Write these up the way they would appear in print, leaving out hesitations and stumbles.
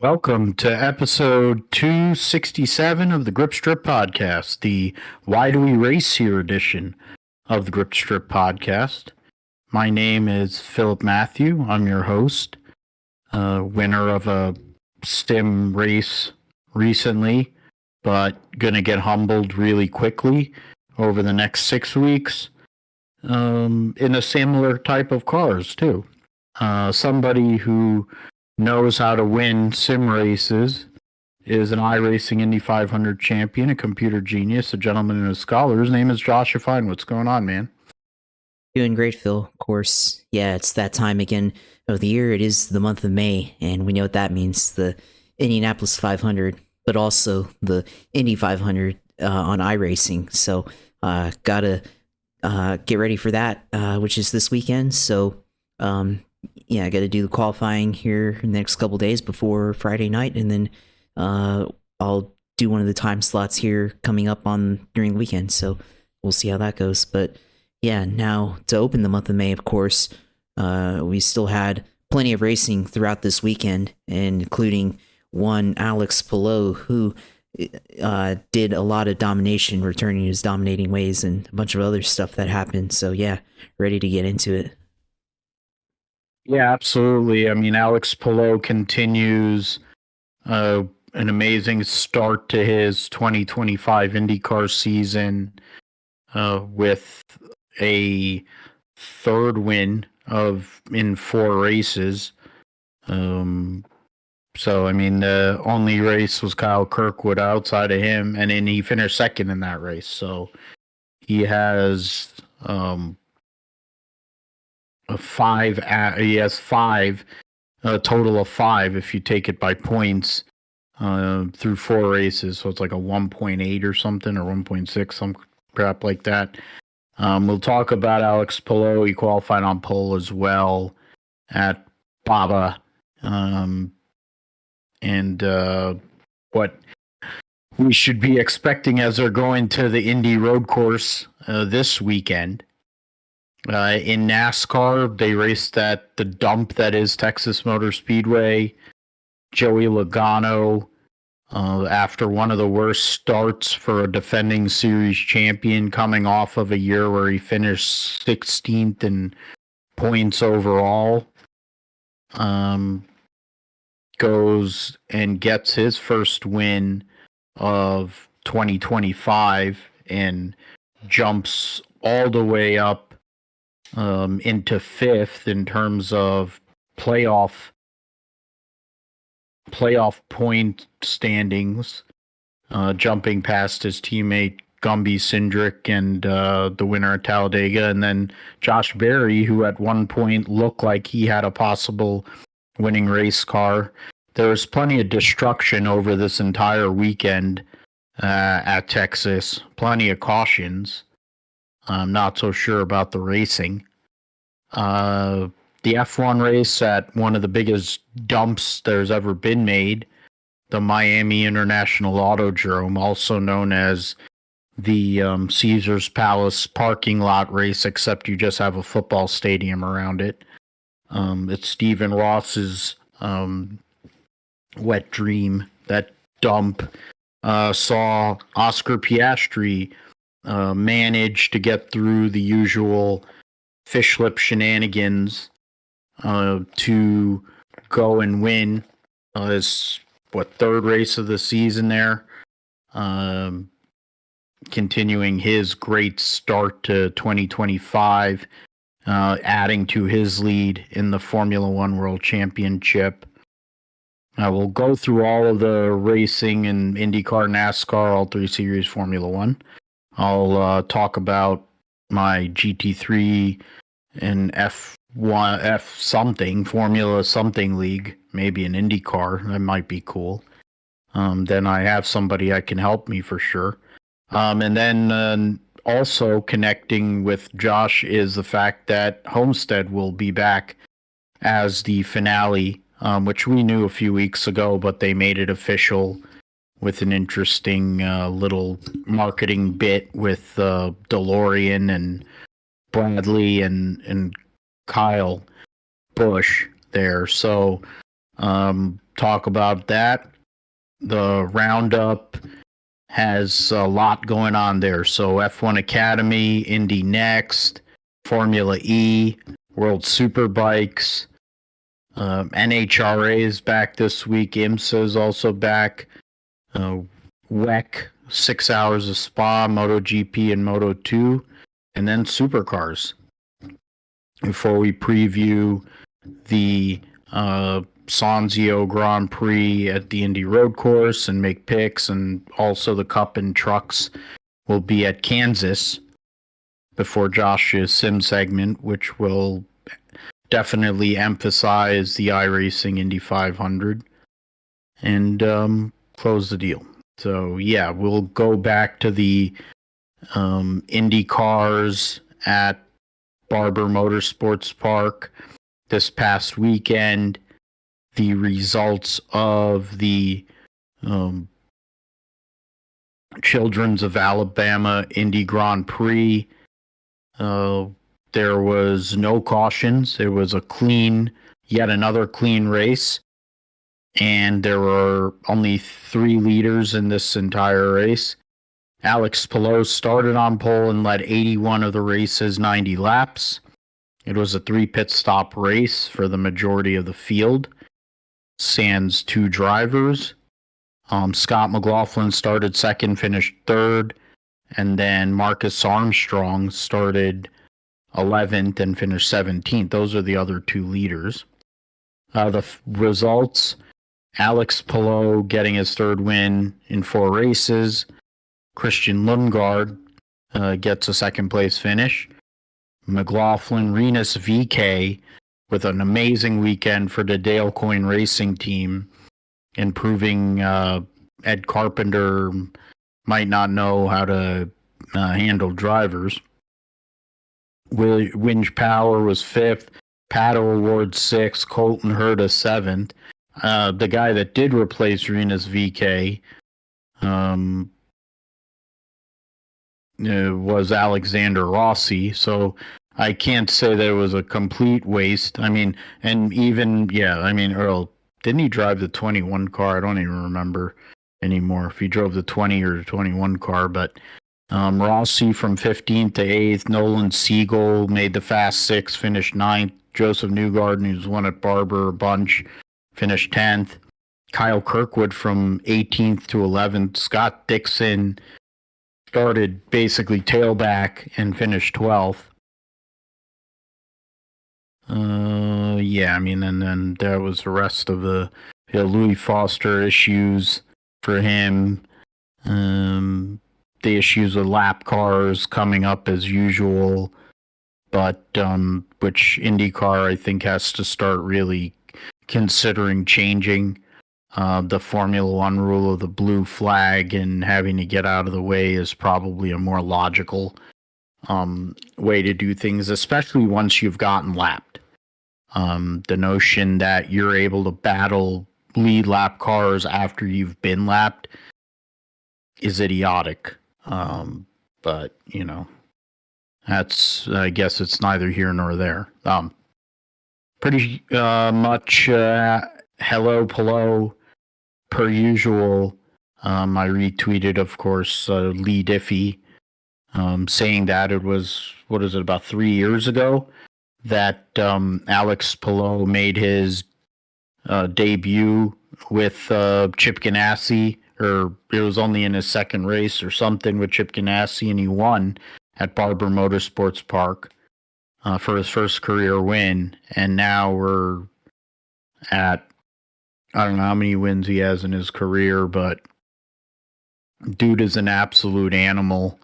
Welcome to episode 267 of the Grip Strip Podcast, the Why Do We Race Here edition of the Grip Strip Podcast. My name is Philip Matthew. I'm your host, winner of a sim race recently, but gonna get humbled really quickly over the next 6 weeks in a similar type of cars, too. Somebody who knows how to win sim races, is an iRacing Indy 500 champion, a computer genius, a gentleman and a scholar. His name is Josh Fine. What's going on, man? Doing great, Phil. Of course, yeah, it's that time again of the year. It is the month of May, and we know what that means. The Indianapolis 500, but also the Indy 500 on iRacing. So, gotta get ready for that, which is this weekend. So, yeah, I got to do the qualifying here in the next couple days before Friday night, and then I'll do one of the time slots here coming up on during the weekend. So we'll see how that goes. But yeah, now to open the month of May, of course, we still had plenty of racing throughout this weekend, including one Alex Palou, who did a lot of domination, returning his dominating ways, and a bunch of other stuff that happened. So yeah, ready to get into it. Yeah, absolutely. I mean, Alex Palou continues an amazing start to his 2025 IndyCar season with a third win in 4 races. So, I mean, the only race was Kyle Kirkwood outside of him, and then he finished second in that race. So he has he has 5, a total of 5 if you take it by points through 4 races. So it's like a 1.8 or something, or 1.6, some crap like that. We'll talk about Alex Palou. He qualified on pole as well at Baba. And what we should be expecting as they're going to the Indy road course this weekend. In NASCAR, they raced at the dump that is Texas Motor Speedway. Joey Logano, after one of the worst starts for a defending series champion, coming off of a year where he finished 16th in points overall, goes and gets his first win of 2025 and jumps all the way up into 5th in terms of playoff point standings, jumping past his teammate Gumby Cindric and the winner at Talladega, and then Josh Berry, who at one point looked like he had a possible winning race car. There was plenty of destruction over this entire weekend at Texas, plenty of cautions. I'm not so sure about the racing. The F1 race at one of the biggest dumps there's ever been made, the Miami International Autodrome, also known as the Caesars Palace parking lot race, except you just have a football stadium around it. It's Stephen Ross's wet dream. That dump saw Oscar Piastri manage to get through the usual fish lip shenanigans to go and win his third race of the season there, continuing his great start to 2025, adding to his lead in the Formula One World Championship. We'll go through all of the racing in IndyCar, NASCAR, all 3 series, Formula One. I'll talk about my GT3 and F1, Formula something league, maybe an IndyCar. That might be cool. Then I have somebody that can help me for sure. And then also connecting with Josh is the fact that Homestead will be back as the finale, which we knew a few weeks ago, but they made it official with an interesting little marketing bit with DeLorean and Bradley and Kyle Busch there. So talk about that. The roundup has a lot going on there. So F1 Academy, Indy Next, Formula E, World Superbikes, NHRA is back this week. IMSA is also back. WEC, 6 hours of Spa, MotoGP and Moto2, and then Supercars. Before we preview the Sanzio Grand Prix at the Indy Road Course and make picks, and also the Cup and Trucks will be at Kansas before Josh's sim segment, which will definitely emphasize the iRacing Indy 500 and close the deal. So yeah, we'll go back to the Indy cars at Barber Motorsports Park this past weekend. The results of the Children's of Alabama Indy Grand Prix. There was no cautions. It was yet another clean race. And there were only 3 leaders in this entire race. Alex Palou started on pole and led 81 of the race's 90 laps. It was a 3 pit stop race for the majority of the field, sans 2 drivers. Scott McLaughlin started second, finished third, and then Marcus Armstrong started 11th and finished 17th. Those are the other 2 leaders. The results: Alex Palou getting his 3rd win in 4 races. Christian Lundgaard gets a 2nd place finish. McLaughlin, Renus VK with an amazing weekend for the Dale Coyne Racing team, improving Ed Carpenter might not know how to handle drivers. Winch Power was 5th, Pato Award 6th, Colton Herta 7th. The guy that did replace Renus VK was Alexander Rossi, so I can't say that it was a complete waste. I mean, and even, Earl, didn't he drive the 21 car? I don't even remember anymore if he drove the 20 or the 21 car, but Rossi from 15th to 8th. Nolan Siegel made the Fast 6, finished 9th. Joseph Newgarden, who's won at Barber a bunch, finished 10th. Kyle Kirkwood from 18th to 11th. Scott Dixon started basically tailback and finished 12th. And then there was the rest of the Louis Foster issues for him. The issues with lap cars coming up as usual, but which IndyCar I think has to start really considering changing. The Formula One rule of the blue flag and having to get out of the way is probably a more logical way to do things, especially once you've gotten lapped. The notion that you're able to battle lead lap cars after you've been lapped is idiotic. But, that's, I guess it's neither here nor there. Pretty much hello, Palou, per usual. I retweeted, of course, Lee Diffie, saying that it was, about 3 years ago that Alex Palou made his debut with Chip Ganassi, or it was only in his 2nd race or something with Chip Ganassi, and he won at Barber Motorsports Park for his first career win. And now we're at, I don't know how many wins he has in his career, but dude is an absolute animal.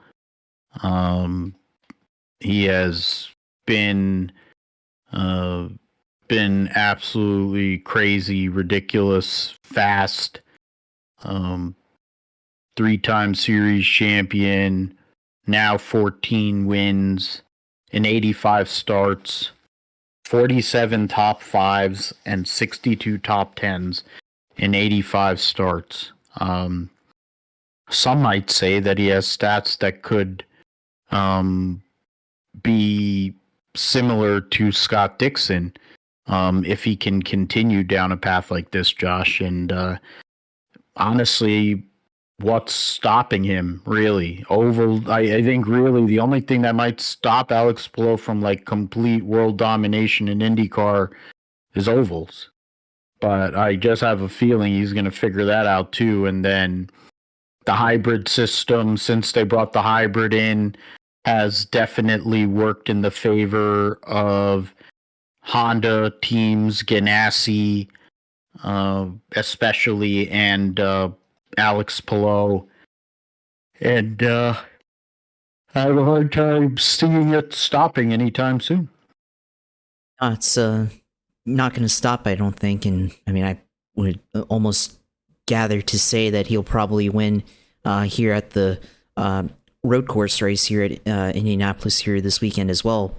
He has been absolutely crazy, ridiculous, fast. 3-time series champion, now 14 wins in 85 starts, 47 top 5s and 62 top 10s in 85 starts. Some might say that he has stats that could be similar to Scott Dixon if he can continue down a path like this, Josh. And honestly, what's stopping him, really? Oval, I think really the only thing that might stop Alex Palou from like complete world domination in IndyCar is ovals. But I just have a feeling he's going to figure that out too. And then the hybrid system, since they brought the hybrid in, has definitely worked in the favor of Honda teams, Ganassi, especially, and Alex Palou. And I have a hard time seeing it stopping anytime soon. It's not going to stop, I don't think. And I mean, I would almost gather to say that he'll probably win here at the road course race here at Indianapolis here this weekend as well.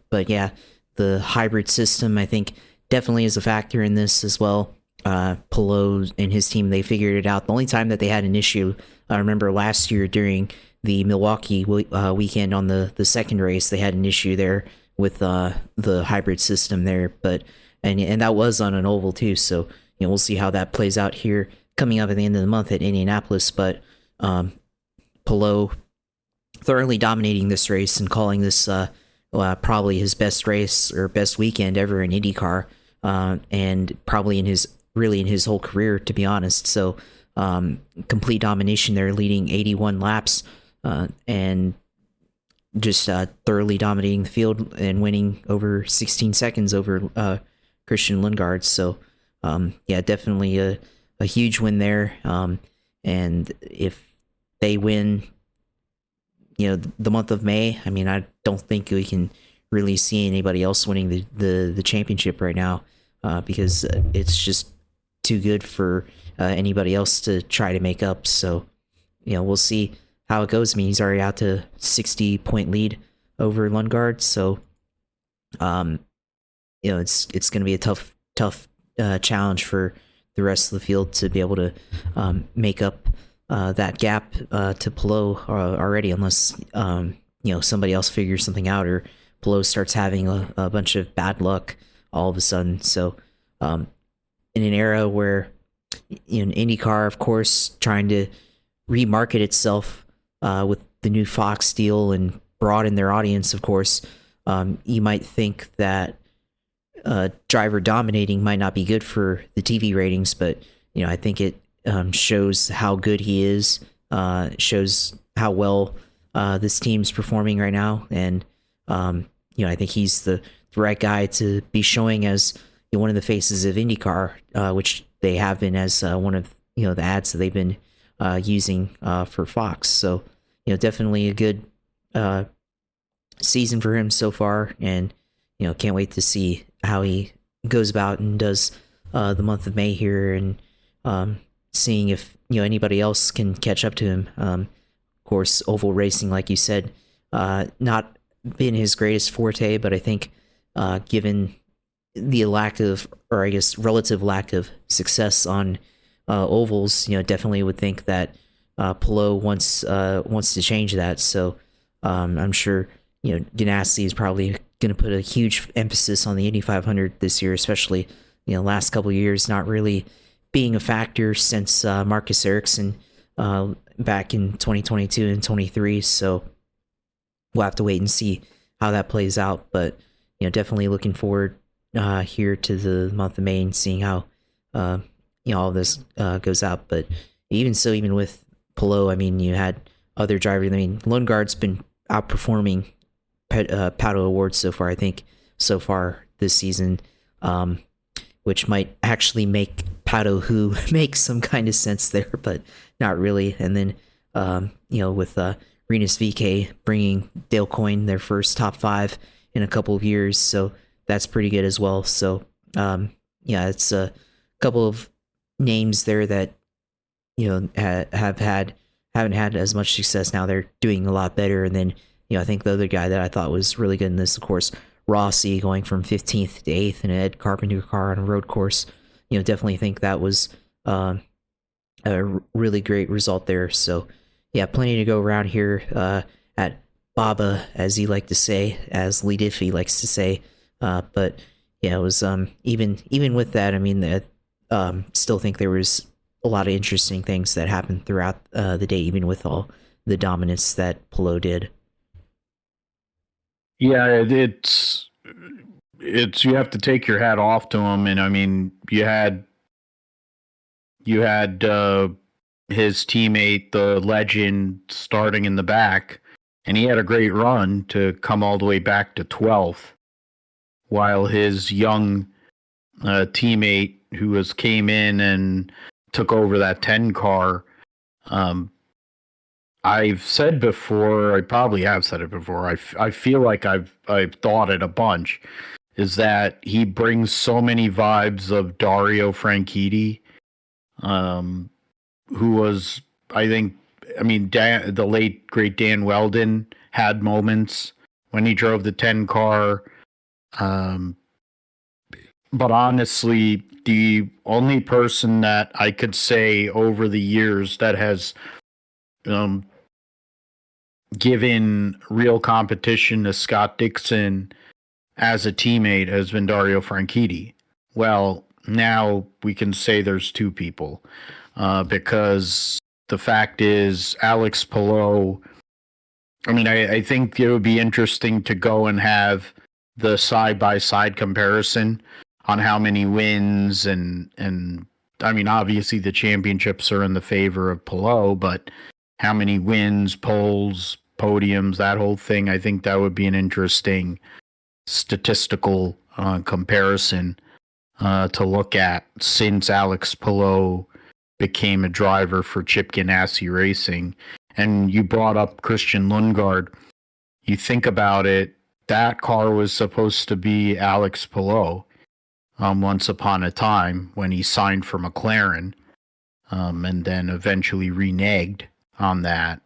But yeah, the hybrid system, I think, definitely is a factor in this as well. Palou and his team, they figured it out. The only time that they had an issue, I remember last year during the Milwaukee weekend on the second race, they had an issue there with the hybrid system there. But and that was on an oval too. So we'll see how that plays out here coming up at the end of the month at Indianapolis. But Palou thoroughly dominating this race and calling this probably his best race or best weekend ever in IndyCar, and probably in his whole career, to be honest. So complete domination there, leading 81 laps, and just thoroughly dominating the field and winning over 16 seconds over Christian Lundgaard. So yeah, definitely a huge win there. And if they win, the month of May, I mean, I don't think we can really see anybody else winning the championship right now, because it's just too good for anybody else to try to make up. So, we'll see how it goes. I mean, he's already out to 60-point lead over Lundgaard. So, it's going to be a tough challenge for the rest of the field to be able to make up that gap to Palou already, unless somebody else figures something out, or Palou starts having a bunch of bad luck all of a sudden. So in an era where IndyCar, of course, trying to remarket itself with the new Fox deal and broaden their audience, of course, you might think that driver dominating might not be good for the TV ratings, but I think it shows how good he is, shows how well this team's performing right now, and I think he's the right guy to be showing as one of the faces of IndyCar, which they have been as one of the ads that they've been using for Fox. So definitely a good season for him so far, and can't wait to see how he goes about and does the month of May here, and seeing if anybody else can catch up to him. Of course, oval racing, like you said, not been his greatest forte, but I think given the lack of, or I guess relative lack of success on ovals, definitely would think that Palou wants to change that. So I'm sure Ganassi is probably going to put a huge emphasis on the Indy 500 this year, especially last couple of years not really being a factor since Marcus Ericsson back in 2022 and 23. So we'll have to wait and see how that plays out. But definitely looking forward here to the month of May and seeing how all this goes out. But even with Palou, I mean, you had other drivers. I mean, Lundgaard's been outperforming Pato Awards so far, I think, so far this season, which might actually make Pato who make some kind of sense there, but not really. And then, with Rinus VeeKay bringing Dale Coyne their first top 5 in a couple of years, so that's pretty good as well. So, it's a couple of names there that haven't had as much success. Now they're doing a lot better. And then I think the other guy that I thought was really good in this, of course, Rossi, going from 15th to 8th in an Ed Carpenter car on a road course. Definitely think that was a really great result there. So yeah, plenty to go around here at Baba, as he like to say, as Lee Diffie likes to say. But yeah, it was even with that, I mean, still think there was a lot of interesting things that happened throughout the day, even with all the dominance that Pelot did. Yeah, it's you have to take your hat off to him, and I mean, you had his teammate, the legend, starting in the back, and he had a great run to come all the way back to 12th, while his young teammate, who came in and took over that 10 car. I've said before, I probably have said it before. I feel like I've thought it a bunch. Is that he brings so many vibes of Dario Franchitti, who was, I think, I mean, the late great Dan Weldon had moments when he drove the 10 car. But honestly, the only person that I could say over the years that has given real competition to Scott Dixon as a teammate has been Dario Franchitti. Well, now we can say there's two people because the fact is Alex Palou. I mean, I think it would be interesting to go and have the side-by-side comparison on how many wins and I mean, obviously the championships are in the favor of Palou, but how many wins, poles, podiums, that whole thing, I think that would be an interesting statistical comparison to look at since Alex Palou became a driver for Chip Ganassi Racing. And you brought up Christian Lundgaard. You think about it, that car was supposed to be Alex Palou once upon a time when he signed for McLaren and then eventually reneged on that.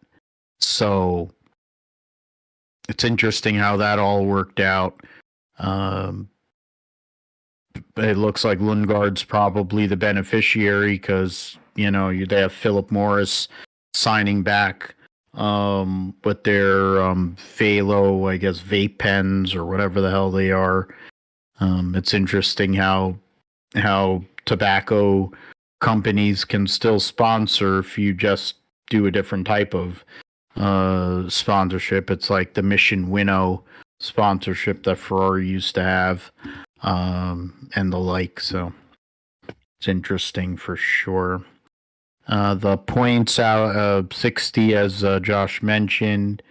So it's interesting how that all worked out. It looks like Lundgaard's probably the beneficiary because, you know, they have Philip Morris signing back with their Phalo, I guess, vape pens or whatever the hell they are. It's interesting how tobacco companies can still sponsor if you just do a different type of sponsorship. It's like the Mission Winnow sponsorship that Ferrari used to have and the like. So it's interesting for sure. The points out of 60, as Josh mentioned.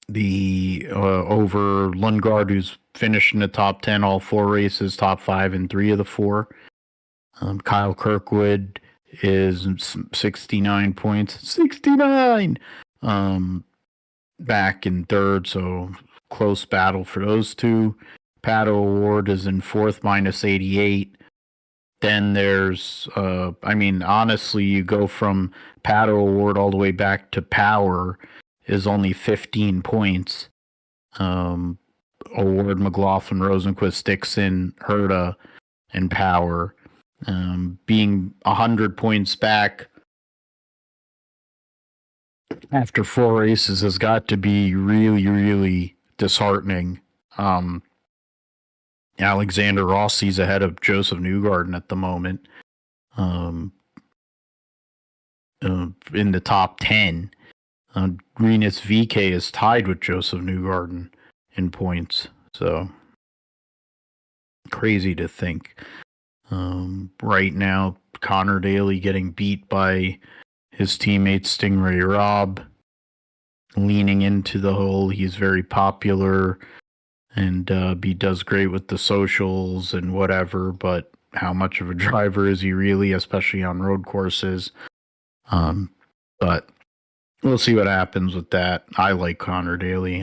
The over Lundgaard, who's finished in the top 10 all four races, top 5 in 3 of the 4. Kyle Kirkwood is 69 points. 69! Back in third, so close battle for those two. Pato Award is in fourth, minus 88. Then there's, I mean, honestly, you go from Pato Award all the way back to Power is only 15 points. Award, McLaughlin, Rosenquist, Dixon, Herta, and Power. Being 100 points back after 4 races has got to be really, really disheartening. Alexander Rossi's ahead of Joseph Newgarden at the moment in the top 10. Rinus VK is tied with Joseph Newgarden in points. So crazy to think. Right now, Connor Daly getting beat by his teammate Stingray Robb, leaning into the whole he's very popular and he does great with the socials and whatever, but how much of a driver is he really, especially on road courses? But we'll see what happens with that. I like Connor Daly.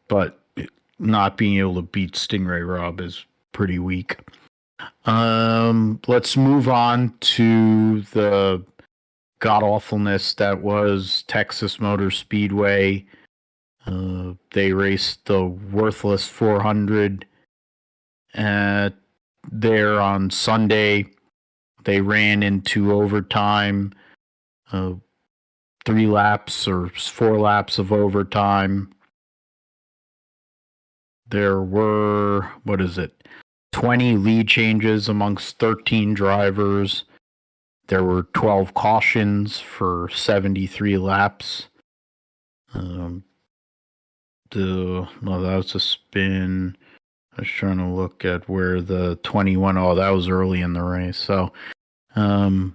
But not being able to beat Stingray Robb is pretty weak. Let's move on to the god-awfulness that was Texas Motor Speedway. They raced the worthless 400 there on Sunday. They ran into overtime, 3 laps or 4 laps of overtime. there were, 20 lead changes amongst 13 drivers. There were 12 cautions for 73 laps. That was a spin. I was trying to look at where the 21. Oh, that was early in the race. So, Kyle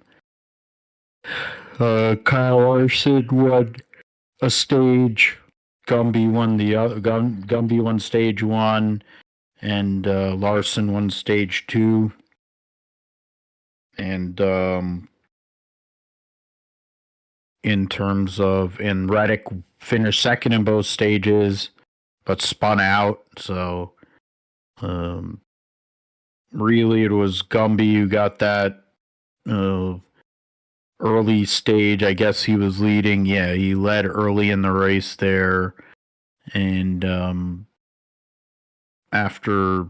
Larson won a stage. Gumby won Gumby won stage 1, and Larson won stage 2. And Reddick finished second in both stages, but spun out. So, really, it was Gumby who got that early stage. I guess he was leading. Yeah, he led early in the race there. And after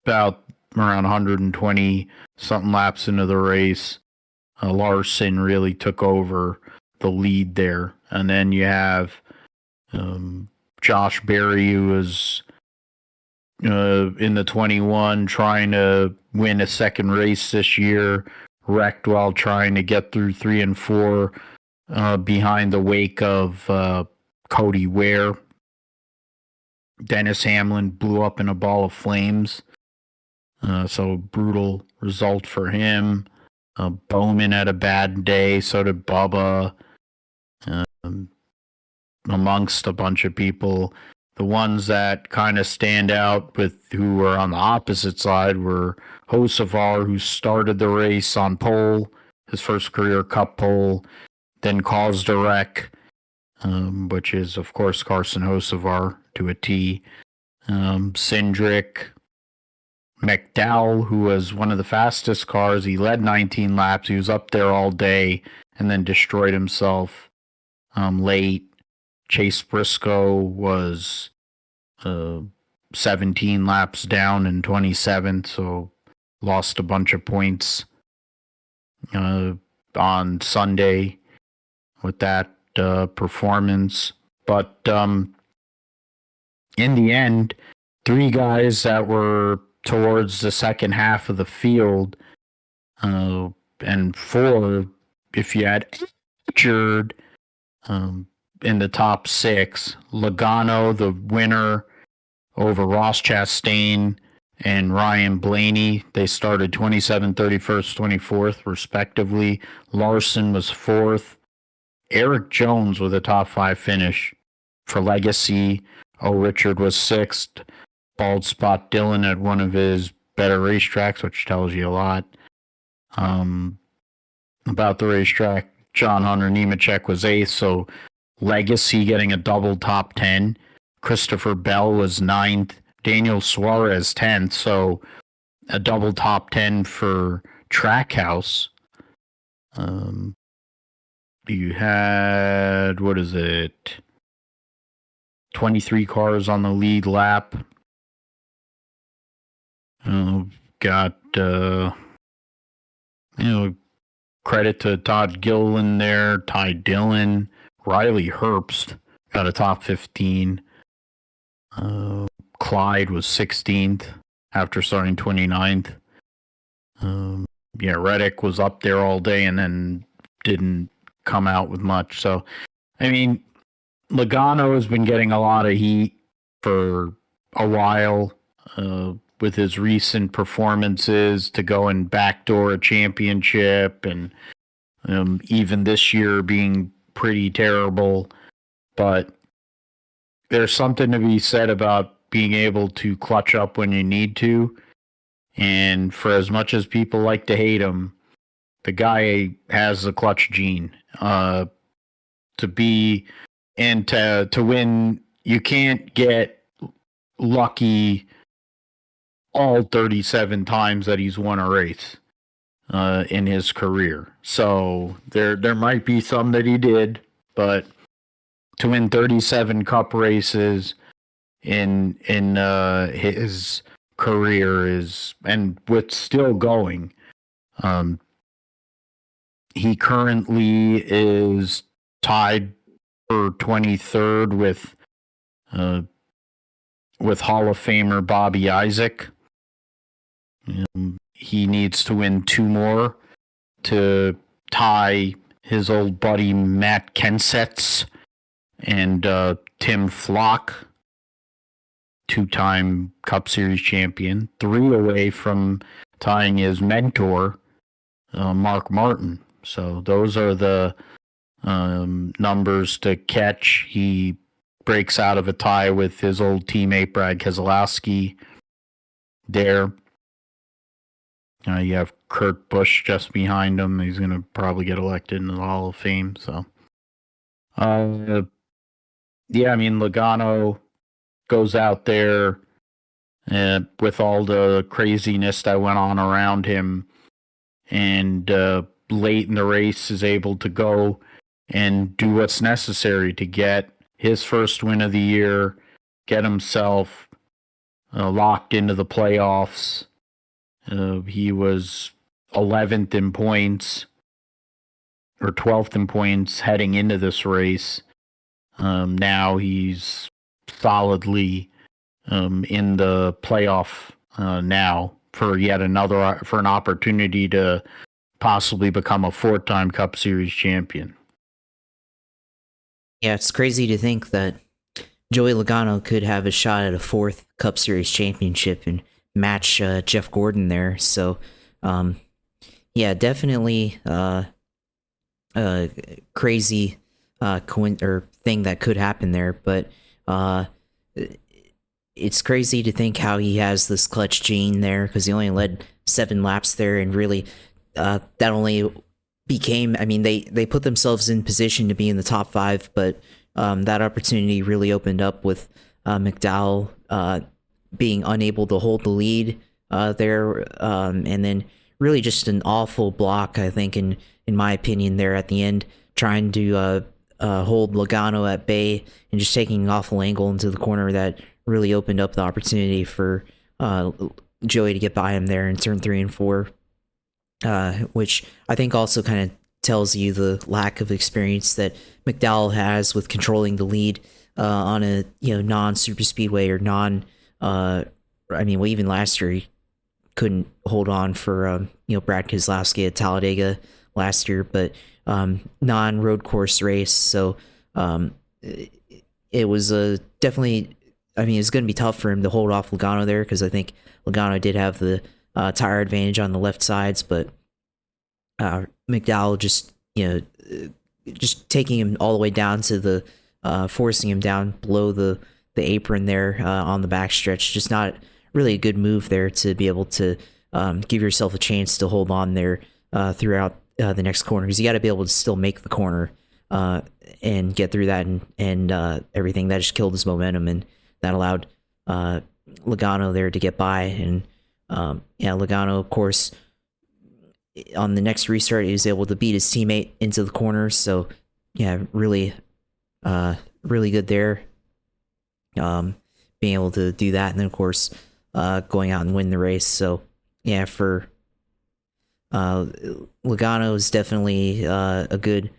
about around 120 something laps into the race, Larson really took over the lead there. And then you have Josh Berry, who was in the 21 trying to win a second race this year, wrecked while trying to get through 3 and 4 behind the wake of Cody Ware. Dennis Hamlin blew up in a ball of flames. So brutal result for him. Bowman had a bad day, so did Bubba. Amongst a bunch of people. The ones that kind of stand out with who were on the opposite side were Hocevar, who started the race on pole, his first career Cup pole, then caused a wreck, which is, of course, Carson Hocevar to a T. Cindric, McDowell, who was one of the fastest cars. He led 19 laps. He was up there all day and then destroyed himself late. Chase Briscoe was 17 laps down in 27th, so lost a bunch of points on Sunday with that performance. But in the end, 3 guys that were towards the second half of the field, and 4, if you had Richard, in the top 6, Logano, the winner, over Ross Chastain and Ryan Blaney. They started 27th, 31st, 24th, respectively. Larson was 4th. Eric Jones with a top 5 finish for Legacy. Richard was 6th. Bald Spot Dylan at one of his better racetracks, which tells you a lot about the racetrack. John Hunter Nemechek was 8th, so Legacy getting a double top 10. Christopher Bell was 9th. Daniel Suarez 10th, so a double top 10 for Trackhouse. You had, 23 cars on the lead lap. Got, credit to Todd Gilliland there, Ty Dillon, Riley Herbst got a top 15. Clyde was 16th after starting 29th. Reddick was up there all day and then didn't come out with much. So, I mean, Logano has been getting a lot of heat for a while with his recent performances to go and backdoor a championship, and even this year being pretty terrible. But there's something to be said about being able to clutch up when you need to. And for as much as people like to hate him, the guy has the clutch gene. To win, you can't get lucky all 37 times that he's won a race in his career. So there might be some that he did, but to win 37 Cup races in his career is, and with still going, he currently is tied for 23rd with with Hall of Famer Bobby Isaac. He needs to win 2 more to tie his old buddy Matt Kenseth's and Tim Flock, 2-time Cup Series champion, 3 away from tying his mentor, Mark Martin. So those are the numbers to catch. He breaks out of a tie with his old teammate Brad Keselowski there. You have Kurt Busch just behind him. He's going to probably get elected into the Hall of Fame. So, yeah, I mean, Logano goes out there with all the craziness that went on around him, and late in the race is able to go and do what's necessary to get his first win of the year, get himself locked into the playoffs. He was 11th in points, or 12th in points heading into this race. Now he's solidly in the playoff now for an opportunity to possibly become a 4-time Cup Series champion. Yeah, it's crazy to think that Joey Logano could have a shot at a 4th Cup Series championship and match Jeff Gordon there. So, yeah, definitely crazy thing that could happen there. But it's crazy to think how he has this clutch gene there, because he only led 7 laps there, and really that only became, I mean, they put themselves in position to be in the top 5, but that opportunity really opened up with McDowell being unable to hold the lead there, and then really just an awful block, I think, in my opinion, there at the end, trying to hold Logano at bay and just taking an awful angle into the corner that really opened up the opportunity for Joey to get by him there in turn 3 and 4, which I think also kind of tells you the lack of experience that McDowell has with controlling the lead on a non-super speedway or even last year he couldn't hold on for Brad Keselowski at Talladega last year, but non-road course race. So it was definitely, I mean, it's going to be tough for him to hold off Logano there, because I think Logano did have the tire advantage on the left sides, but McDowell just taking him all the way down to the forcing him down below the apron there on the backstretch. Just not really a good move there to be able to give yourself a chance to hold on there throughout the next corner, because you got to be able to still make the corner and get through that, and everything. That just killed his momentum, and that allowed Logano there to get by. And Logano, of course, on the next restart, he was able to beat his teammate into the corner. So yeah, really good there, being able to do that, and then of course going out and win the race. So yeah, for Logano is definitely a good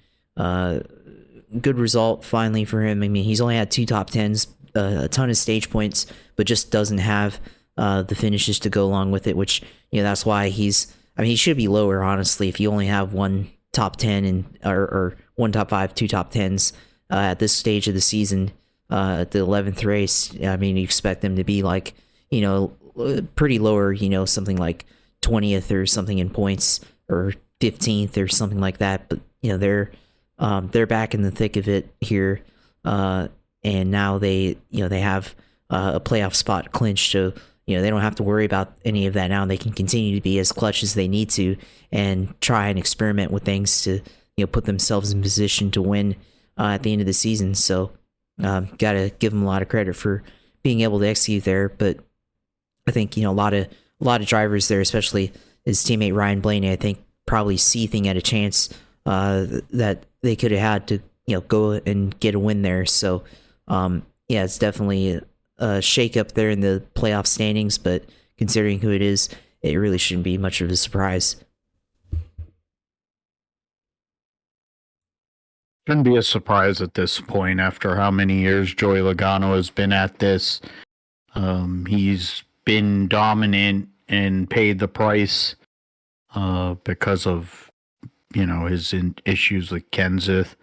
result finally for him. I mean, he's only had 2 top 10s, a ton of stage points, but just doesn't have the finishes to go along with it, which that's why he should be lower, honestly. If you only have 1 top 10 or 1 top 5, 2 top 10s at this stage of the season, at the 11th race, I mean, you expect them to be like pretty lower, something like 20th or something in points, or 15th or something like that. But they're back in the thick of it here, and now they have a playoff spot clinched, so they don't have to worry about any of that now. They can continue to be as clutch as they need to and try and experiment with things to put themselves in position to win at the end of the season. So gotta give them a lot of credit for being able to execute there. But I think a lot of drivers there, especially his teammate Ryan Blaney, I think probably seething at a chance that they could have had to go and get a win there. So yeah, it's definitely a shake up there in the playoff standings, but considering who it is, it really shouldn't be much of a surprise. Shouldn't be a surprise at this point after how many years Joey Logano has been at this. He's been dominant and paid the price because of, his issues with Kenseth.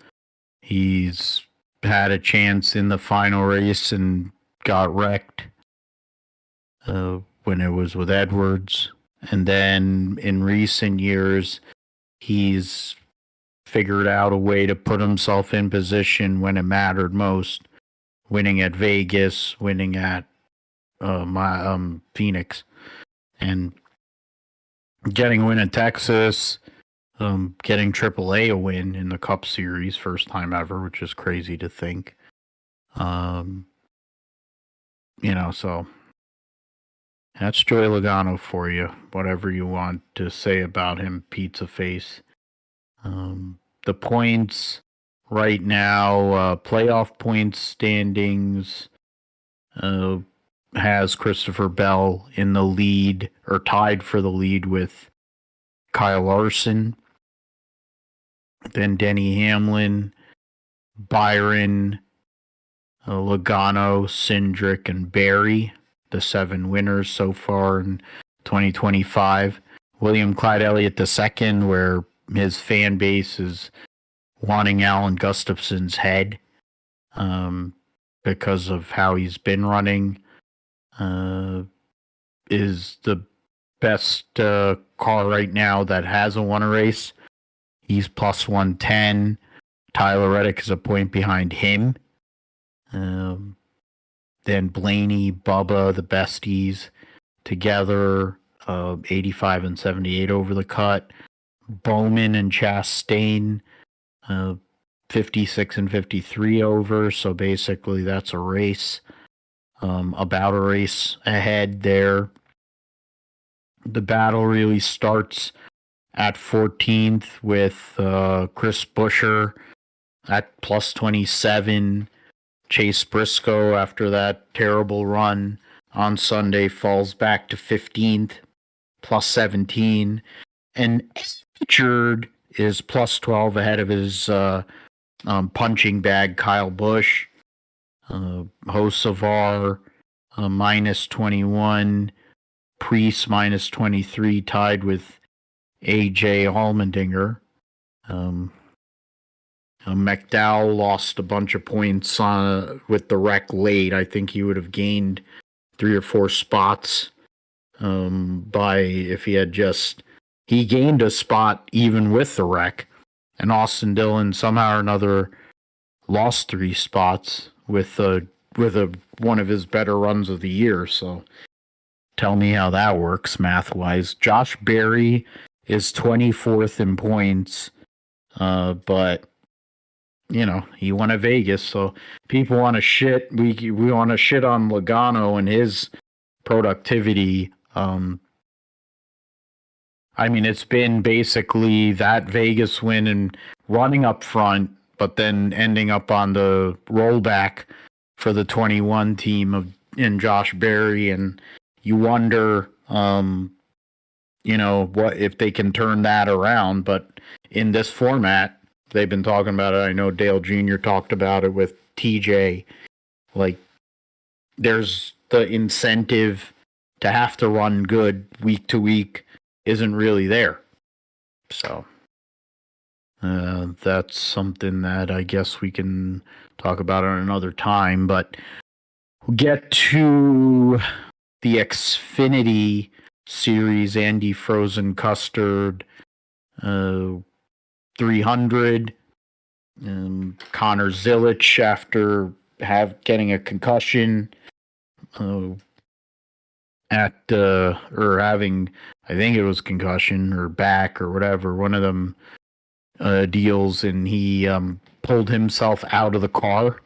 He's had a chance in the final race and got wrecked when it was with Edwards. And then in recent years, he's figured out a way to put himself in position when it mattered most, winning at Vegas, winning at Phoenix, and getting a win at Texas, getting AAA a win in the Cup Series, first time ever, which is crazy to think. So that's Joey Logano for you. Whatever you want to say about him, pizza face. The points right now, playoff points standings, has Christopher Bell in the lead, or tied for the lead with Kyle Larson. Then Denny Hamlin, Byron, Logano, Cindric, and Barry, the 7 winners so far in 2025. William Clyde Elliott II, where his fan base is wanting Alan Gustafson's head because of how he's been running, is the best car right now that hasn't won a race. He's plus 110. Tyler Reddick is a point behind him. Then Blaney, Bubba, the besties together, 85 and 78 over the cut. Bowman and Chastain, 56 and 53 over. So basically that's a race, about a race ahead there. The battle really starts at 14th with Chris Buescher at plus 27. Chase Briscoe, after that terrible run on Sunday, falls back to 15th, plus 17. And Richard is plus 12 ahead of his punching bag, Kyle Busch. Hocevar, minus 21. Priest, minus 23, tied with AJ Allmendinger. McDowell lost a bunch of points with the wreck late. I think he would have gained 3 or 4 spots if he had he gained a spot even with the wreck. And Austin Dillon somehow or another lost 3 spots with one of his better runs of the year. So tell me how that works math-wise. Josh Berry is 24th in points, but he won at Vegas, so people want to shit. We want to shit on Logano and his productivity. It's been basically that Vegas win and running up front, but then ending up on the rollback for the 21 team in Josh Berry, and you wonder, what if they can turn that around. But in this format, they've been talking about it. I know Dale Jr. talked about it with TJ. Like, there's the incentive to have to run good week to week isn't really there. So that's something that I guess we can talk about on another time. But we'll get to the Xfinity Series, Andy Frozen Custard 300. Connor Zilich, after getting a concussion, having, I think it was concussion or back or whatever, one of them deals, and he pulled himself out of the car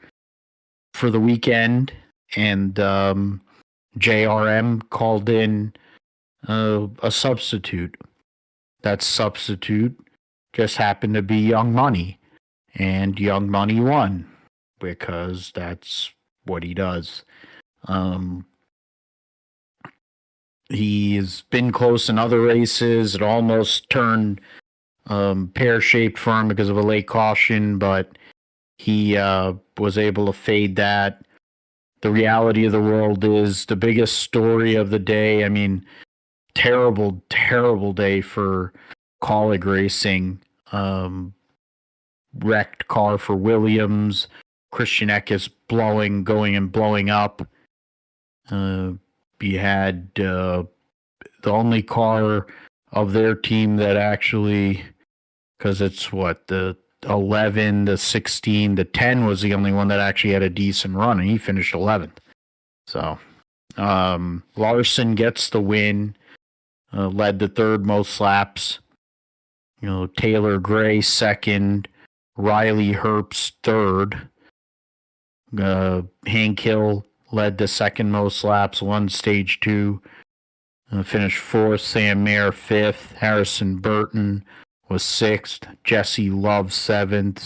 for the weekend, and JRM called in a substitute. That substitute just happened to be Young Money, and Young Money won because that's what he does. He's been close in other races. It almost turned pear-shaped for him because of a late caution, but he was able to fade that. the reality of the world is the biggest story of the day. I mean, terrible, terrible day for Colleague Racing. Wrecked car for Williams. Christian Eckes going and blowing up. You had the only car of their team that actually, because it's what, the 11, the 16, the 10 was the only one that actually had a decent run, and he finished 11th. So Larson gets the win, led the third most laps. Taylor Gray second, Riley Herbst third. Hank Hill led the second most laps, won stage 2. Finished fourth. Sam Mayer fifth. Harrison Burton was sixth. Jesse Love seventh.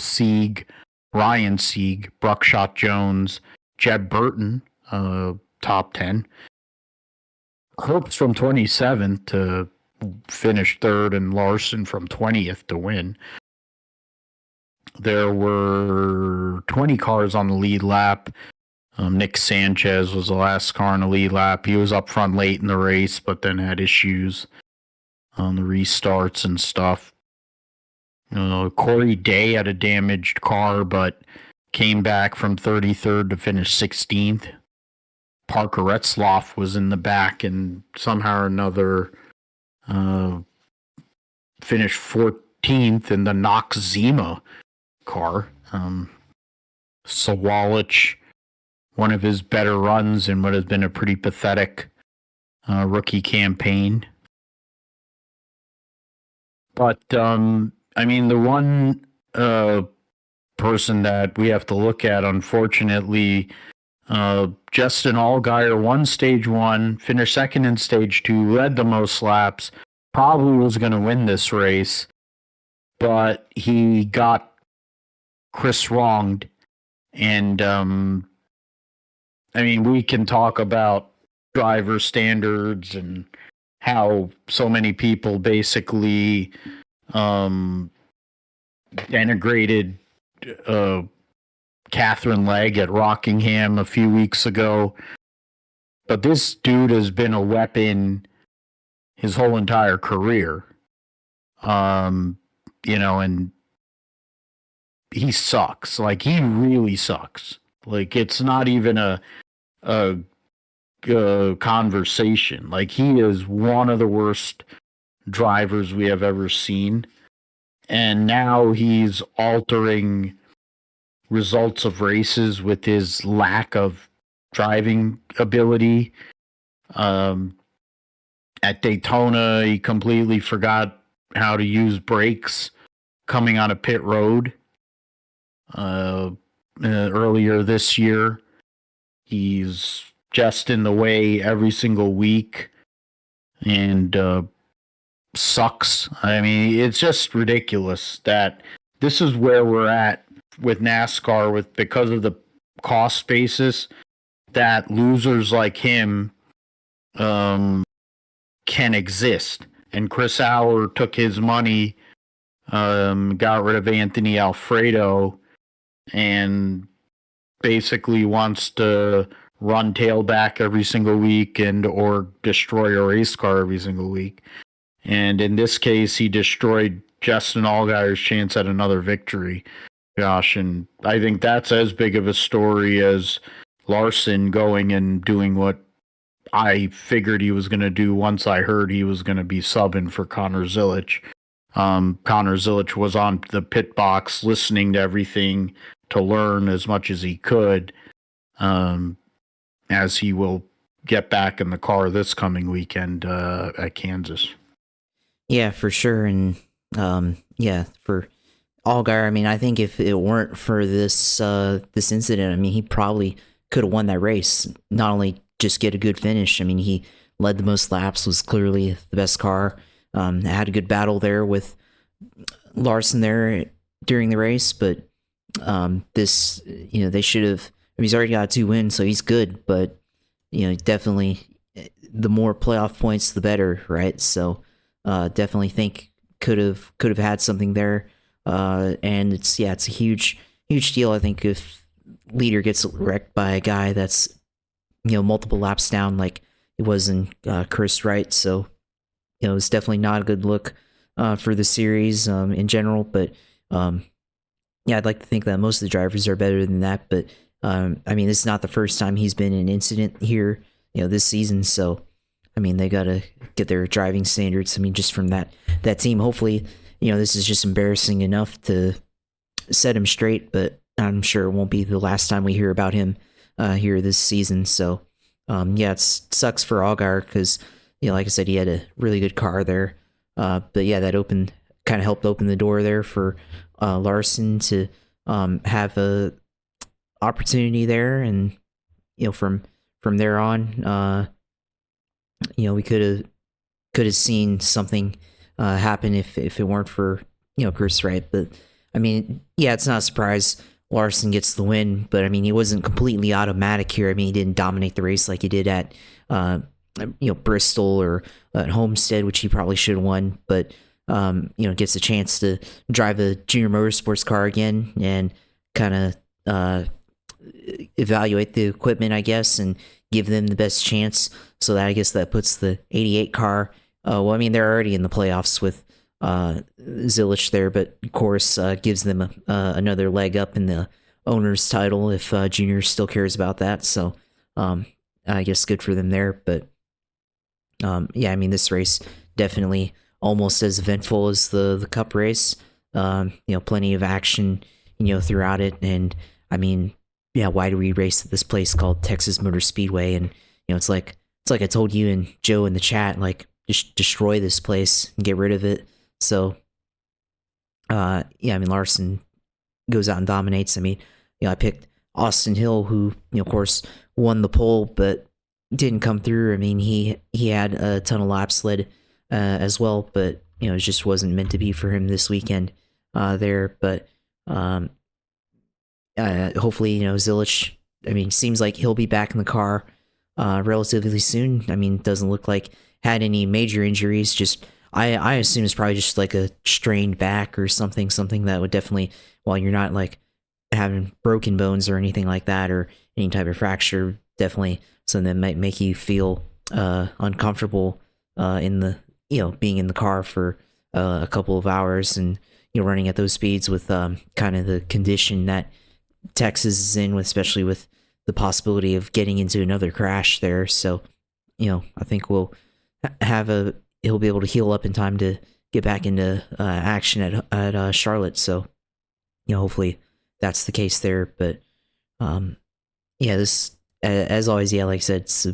Ryan Sieg, Bruckshot Jones, Jeb Burton, top 10. Herbst from 27th to finish third, and Larson from 20th to win. There were 20 cars on the lead lap. Nick Sanchez was the last car on the lead lap. He was up front late in the race, but then had issues on the restarts and stuff. Corey Day had a damaged car, but came back from 33rd to finish 16th. Parker Retzloff was in the back and somehow or another finished 14th in the Knox Zima car. Sawalich, one of his better runs in what has been a pretty pathetic rookie campaign. But, I mean, the one person that we have to look at, unfortunately, Justin Allgaier won stage 1, finished second in stage 2, led the most laps, probably was going to win this race, but he got Chris wronged. And, I mean, we can talk about driver standards and how so many people basically denigrated Catherine Legg at Rockingham a few weeks ago. But this dude has been a weapon his whole entire career. And he sucks. Like, he really sucks. Like, it's not even a conversation. Like, he is one of the worst drivers we have ever seen. And now he's altering results of races with his lack of driving ability. At Daytona, he completely forgot how to use brakes coming on a pit road. Earlier this year, he's just in the way every single week and sucks. I mean, it's just ridiculous that this is where we're at with NASCAR, because of the cost basis, that losers like him can exist. And Chris Auer took his money, got rid of Anthony Alfredo, and basically wants to run tailback every single week or destroy a race car every single week. And in this case, he destroyed Justin Allgaier's chance at another victory. Gosh, and I think that's as big of a story as Larson going and doing what I figured he was going to do once I heard he was going to be subbing for Connor Zilisch. Connor Zilisch was on the pit box listening to everything to learn as much as he could, as he will get back in the car this coming weekend at Kansas. Yeah, for sure. And for Allgaier, I mean, I think if it weren't for this incident, I mean, he probably could have won that race. Not only just get a good finish, I mean, he led the most laps, was clearly the best car. Had a good battle there with Larson there during the race, but they should have. I mean, he's already got 2 wins, so he's good. But definitely, the more playoff points, the better, right? So definitely think could have had something there. And it's a huge deal. I think if leader gets wrecked by a guy that's multiple laps down like it was in Chris Wright. So, it's definitely not a good look for the series in general. But yeah, I'd like to think that most of the drivers are better than that. But I mean, this is not the first time he's been in an incident here, this season. So, I mean, they got to get their driving standards. I mean, just from that team. Hopefully, this is just embarrassing enough to set him straight. But I'm sure it won't be the last time we hear about him here this season. So, yeah, it sucks for Allgaier because, like I said, he had a really good car there. But yeah, that kind of helped open the door there for Larson to have a opportunity there, and from there on, we could have seen something happen if it weren't for Chris Wright. But I mean, yeah, it's not a surprise Larson gets the win, but I mean, he wasn't completely automatic here. I mean, he didn't dominate the race like he did at Bristol or at Homestead, which he probably should have won. But gets a chance to drive a junior motorsports car again and kind of evaluate the equipment, I guess, and give them the best chance. So that, I guess, that puts the 88 car. Well, I mean, they're already in the playoffs with Zilich there, but of course gives them another leg up in the owner's title if Junior still cares about that. So I guess good for them there. But yeah, I mean, this race definitely almost as eventful as the Cup race. Plenty of action, throughout it. And I mean, yeah, why do we race at this place called Texas Motor Speedway? And it's like I told you and Joe in the chat, like, just destroy this place and get rid of it. So yeah, I mean, Larson goes out and dominates. I mean, I picked Austin Hill, who of course won the pole, but didn't come through. I mean, he had a ton of laps led as well, but it just wasn't meant to be for him this weekend there. But hopefully, Zilich, I mean, seems like he'll be back in the car relatively soon. I mean, doesn't look like had any major injuries. Just I assume it's probably just like a strained back or something that would definitely, while you're not like having broken bones or anything like that or any type of fracture, definitely something that might make you feel uncomfortable in the being in the car for a couple of hours and running at those speeds with kind of the condition that Texas is in, with especially with the possibility of getting into another crash there. So I think we'll he'll be able to heal up in time to get back into action at Charlotte. So hopefully that's the case there. But yeah, this as always, yeah, like I said, it's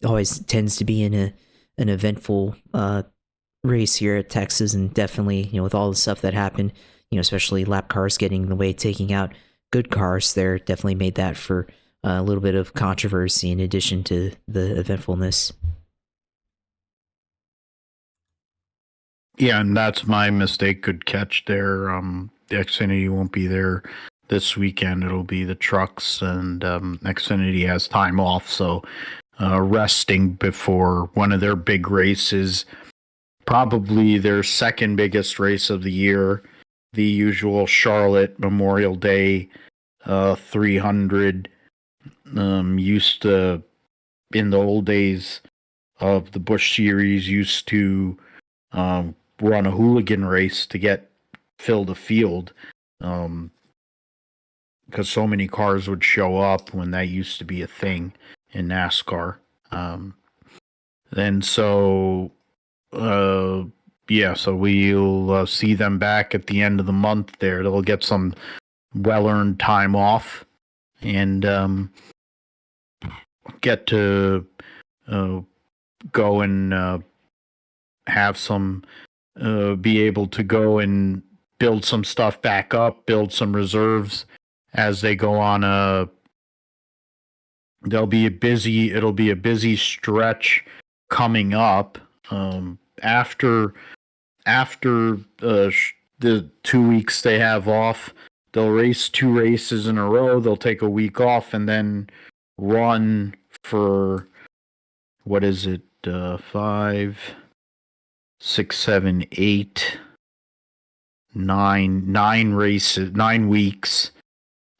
always tends to be in an eventful race here at Texas, and definitely with all the stuff that happened, especially lap cars getting in the way, taking out good cars there, definitely made that for a little bit of controversy in addition to the eventfulness. Yeah, and that's my mistake. Good catch there. The Xfinity won't be there this weekend. It'll be the trucks, and Xfinity has time off, so resting before one of their big races, probably their second biggest race of the year, the usual Charlotte Memorial Day 300. Used to, in the old days of the Busch Series, used to run a hooligan race to fill the field, because so many cars would show up when that used to be a thing in NASCAR. And so yeah, so we'll see them back at the end of the month there. They'll get some well-earned time off and get to go and have some be able to go and build some stuff back up, build some reserves as they go on it'll be a busy stretch coming up after the 2 weeks they have off. They'll race 2 races in a row. They'll take a week off and then run for, what is it, 5, 6, 7, 8, 9 races, 9 weeks,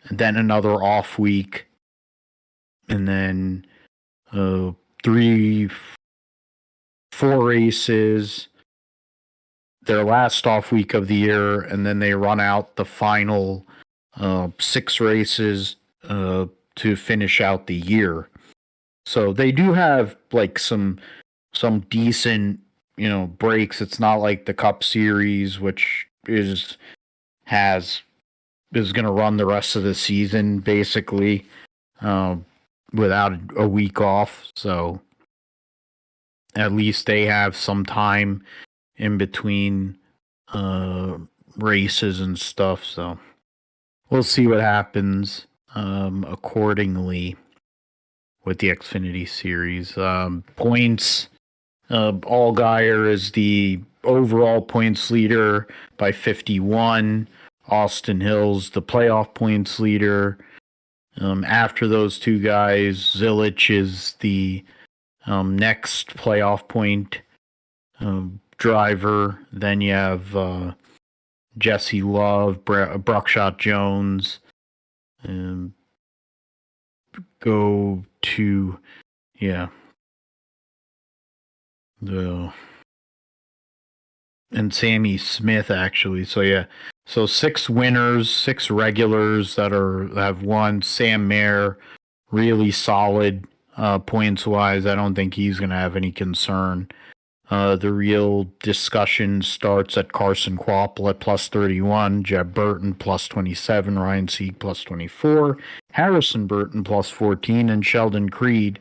and then another off week, and then 3, 4 races, their last off week of the year, and then they run out the final 6 races to finish out the year. So they do have like some decent, breaks. It's not like the Cup Series, which is going to run the rest of the season basically without a week off. So at least they have some time in between races and stuff. So we'll see what happens accordingly with the Xfinity Series. Points, Allgaier is the overall points leader by 51. Austin Hill's the playoff points leader. After those two guys, Zilich is the next playoff point driver. Then you have Jesse Love, Bruckshot Jones. Go to, and Sammy Smith actually. So 6 winners, 6 regulars that have won. Sam Mayer, really solid points wise. I don't think he's going to have any concern. The real discussion starts at Carson Kvapil at plus 31, Jeb Burton plus 27, Ryan Sieg plus 24, Harrison Burton plus 14, and Sheldon Creed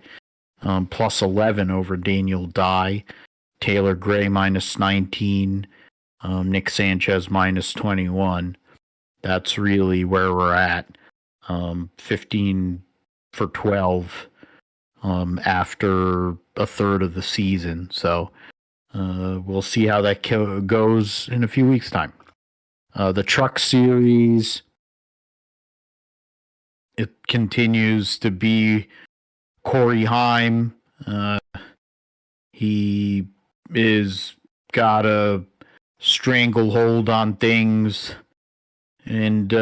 plus 11 over Daniel Dye, Taylor Gray minus 19, Nick Sanchez minus 21. That's really where we're at. 15 for 12 after a third of the season. So we'll see how that goes in a few weeks' time. The Truck Series, it continues to be Corey Heim. He is got a stranglehold on things, and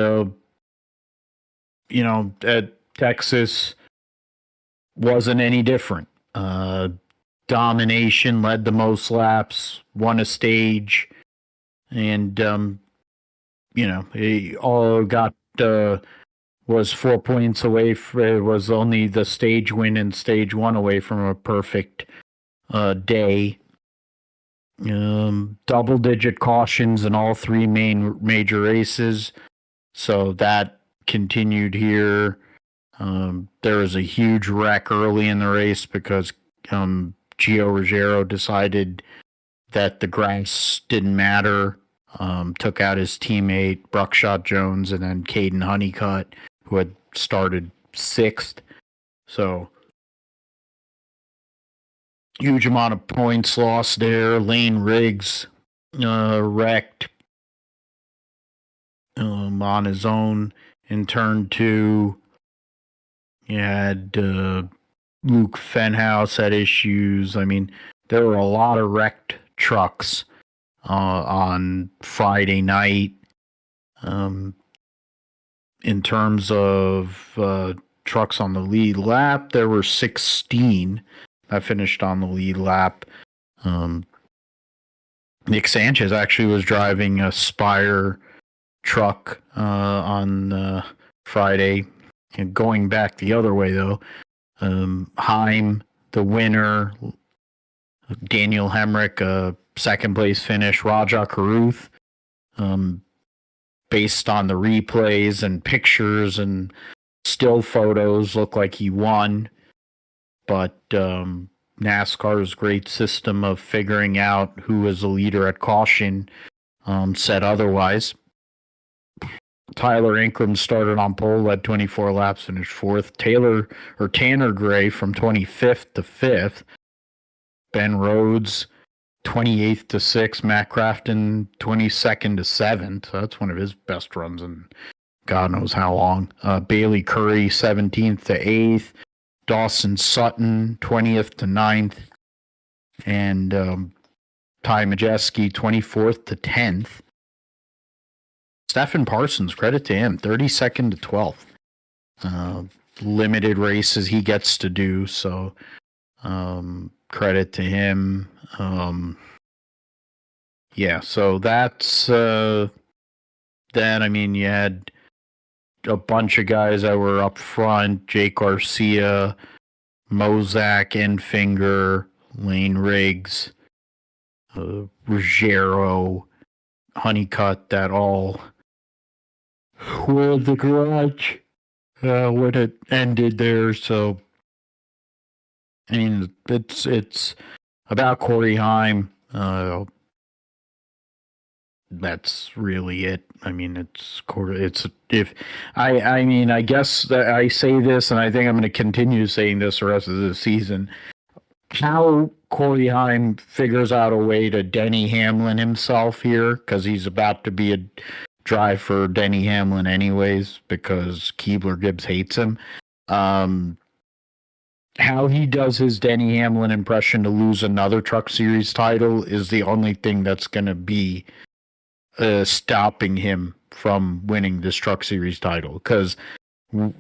at Texas wasn't any different. Domination, led the most laps, won a stage, and he all got was 4 points away. It was only the stage win in stage 1 away from a perfect day. Double-digit cautions in all 3 major races, so that continued here. There was a huge wreck early in the race because Gio Ruggiero decided that the grass didn't matter, took out his teammate Bruckshot Jones and then Caden Honeycutt, who had started 6th. So huge amount of points lost there. Lane Riggs wrecked on his own in turn 2. You had Luke Fenhouse had issues. I mean, there were a lot of wrecked trucks on Friday night. In terms of trucks on the lead lap, there were 16 that finished on the lead lap. Nick Sanchez actually was driving a Spire truck on Friday. And going back the other way, though, Heim, the winner, Daniel Hemrick, second place finish, Raja Karuth, based on the replays and pictures and still photos, looked like he won. But NASCAR's great system of figuring out who was the leader at caution said otherwise. Tyler Ankrum started on pole, led 24 laps, finished 4th. Tanner Gray from 25th to 5th. Ben Rhodes, 28th to 6th. Matt Crafton, 22nd to 7th. So that's one of his best runs in God knows how long. Bailey Curry, 17th to 8th. Dawson Sutton, 20th to 9th. And Ty Majeski, 24th to 10th. Stephen Parsons, credit to him, 32nd to 12th. Limited races he gets to do, so Credit to him. Yeah, so that's that. I mean, you had a bunch of guys that were up front: Jake Garcia, Mozak, Enfinger, Lane Riggs, Ruggiero, Honeycutt, that all were in the garage when it ended there. So, I mean, it's about Corey Haim. That's really it. I mean, it's if I mean, I guess that I say this, and I think I'm going to continue saying this the rest of the season. How Corey Haim figures out a way to Denny Hamlin himself here, because he's about to be a drive for Denny Hamlin anyways, because Keebler Gibbs hates him. How he does his Denny Hamlin impression to lose another Truck Series title is the only thing that's going to be stopping him from winning this Truck Series title, because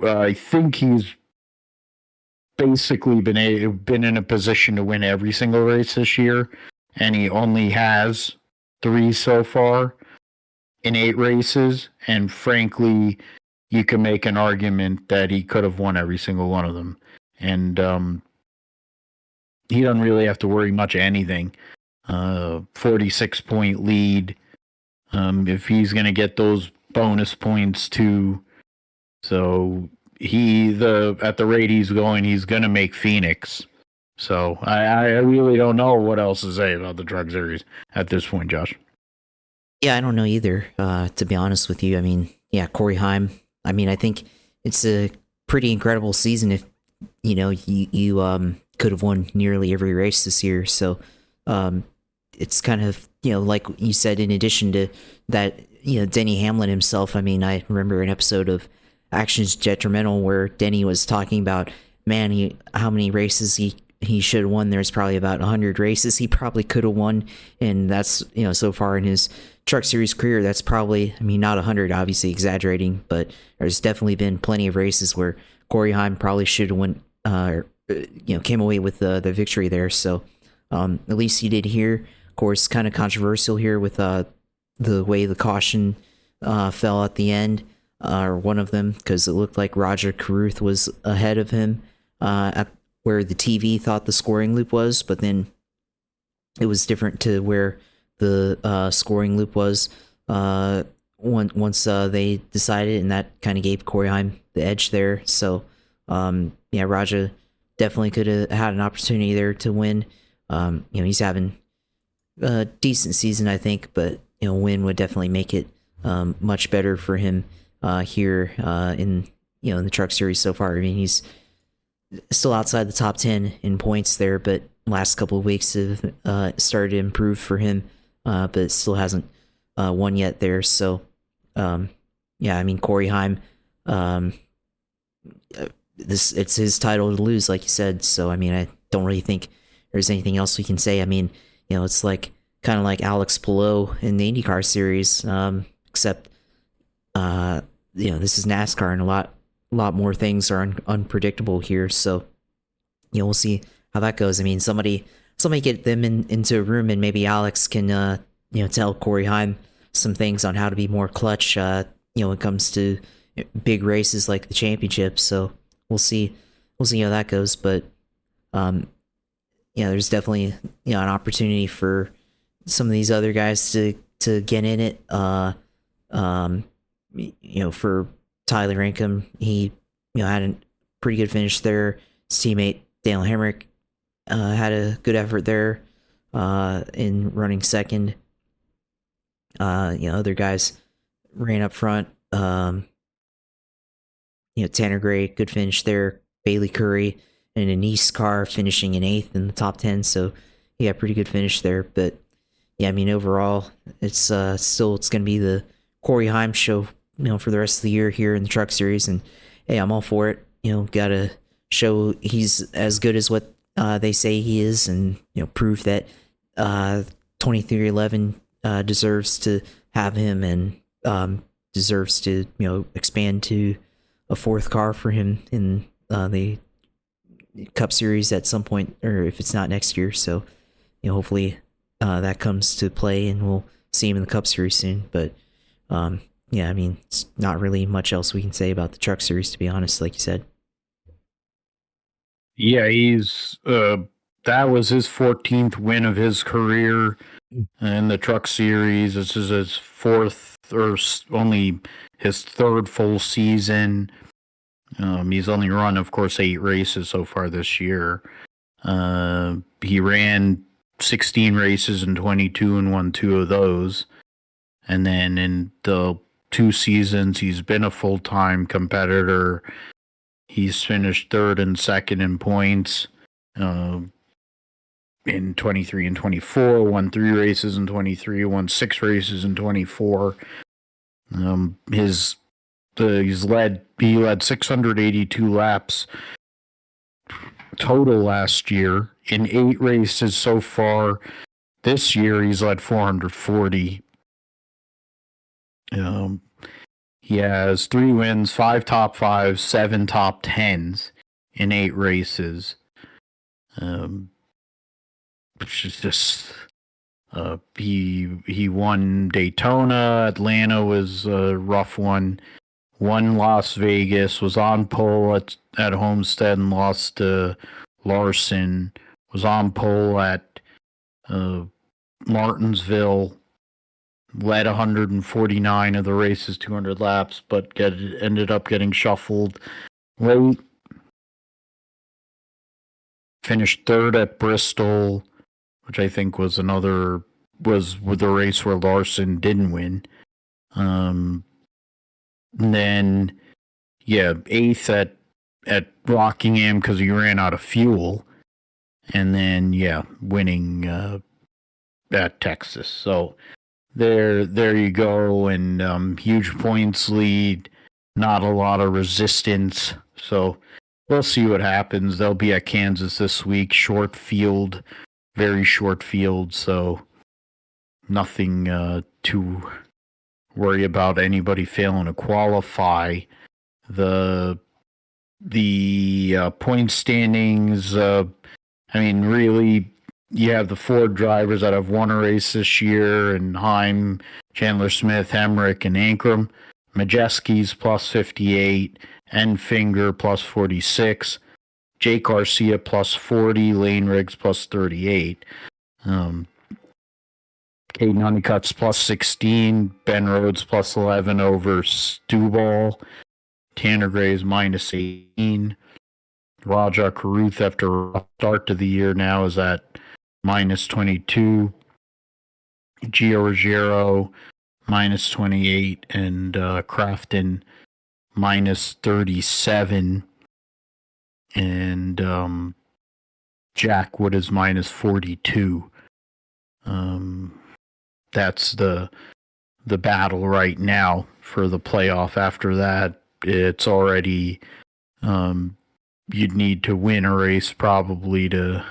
I think he's basically been in a position to win every single race this year, and he only has 3 so far in 8 races, and frankly, you can make an argument that he could have won every single one of them, and he doesn't really have to worry much of anything. 46-point lead. If he's going to get those bonus points too. So at the rate he's going, he's going to make Phoenix. So I really don't know what else to say about the Truck Series at this point, Josh. Yeah, I don't know either, to be honest with you. I mean, yeah, Corey Haim. I mean, I think it's a pretty incredible season if, you could have won nearly every race this year. So, it's kind of, like you said, in addition to that, Denny Hamlin himself. I mean, I remember an episode of Actions Detrimental where Denny was talking about, man, how many races he should have won. There's probably about 100 races he probably could have won. And that's, so far in his Truck Series career, that's probably, I mean, not 100, obviously exaggerating, but there's definitely been plenty of races where Corey Haim probably should have won, came away with the victory there. So at least he did here. Of course, kind of controversial here with the way the caution fell at the end, or one of them, because it looked like Roger Carruth was ahead of him at where the TV thought the scoring loop was, but then it was different to where the scoring loop was once they decided, and that kind of gave Corey Haim the edge there. So yeah, Raja definitely could have had an opportunity there to win. He's having a decent season, I think, but win would definitely make it much better for him here in the Truck Series so far. I mean, he's still outside the top 10 in points there, but last couple of weeks have started to improve for him, but still hasn't won yet there. So yeah, I mean, Corey Haim, it's his title to lose, like you said. So I mean, I don't really think there's anything else we can say. I mean, it's like kind of like Alex Palou in the IndyCar series, except this is NASCAR, and a lot more things are unpredictable here. So we'll see how that goes. I mean, somebody get them into a room, and maybe Alex can tell Corey Haim some things on how to be more clutch when it comes to big races like the championship. So we'll see how that goes. But there's definitely an opportunity for some of these other guys to get in it. For Tyler Rankum, he had a pretty good finish there. His teammate Daniel Hemrick had a good effort there in running second. Other guys ran up front. Tanner Gray, good finish there. Bailey Curry and Anise Carr finishing in 8th in the top 10. So yeah, pretty good finish there. But yeah, I mean, overall, it's going to be the Corey Haim show, for the rest of the year here in the Truck Series. And hey, I'm all for it. Got to show he's as good as what they say he is, and prove that 2311 deserves to have him, and deserves to expand to a 4th car for him in the Cup Series at some point, or if it's not next year. So, hopefully that comes to play and we'll see him in the Cup Series soon. But yeah, I mean, it's not really much else we can say about the Truck Series, to be honest, like you said. Yeah, he's that was his 14th win of his career in the Truck Series. This is his fourth, or only his third full season. He's only run, of course, 8 races so far this year. He ran 16 races in 22 and won 2 of those. And then in the 2 seasons he's been a full-time competitor, he's finished third and second in points in 23 and 24, won 3 races in 23, won 6 races in 24. He led 682 laps total last year. In 8 races so far this year, he's led 440. He has 3 wins, 5 top 5s, 7 top 10s in 8 races. Which is just he won Daytona. Atlanta was a rough one. Won Las Vegas, was on pole at Homestead and lost to Larson. Was on pole at Martinsville. Led 149 of the race's 200 laps, but ended up getting shuffled late. Finished third at Bristol, which I think was the race where Larson didn't win. And then, yeah, 8th at Rockingham because he ran out of fuel. And then, yeah, winning at Texas. So there you go. And huge points lead, not a lot of resistance. So we'll see what happens. They'll be at Kansas this week. Short field, very short field. So nothing to worry about anybody failing to qualify. The point standings, I mean, really, you have the 4 drivers that have won a race this year, and Heim, Chandler Smith, Hemrick, and Ankrum. Majeski's plus 58, Enfinger plus 46, Jake Garcia plus 40, Lane Riggs plus 38. Caden Honeycutt's plus 16, Ben Rhodes plus 11 over Stuball, Tanner Gray's minus 18. Raja Caruth, after a start to the year now, is at minus 22. Gio Ruggiero, minus 28. And Crafton, minus 37. And Jack Wood is minus 42. That's the battle right now for the playoff. After that, it's already you'd need to win a race probably to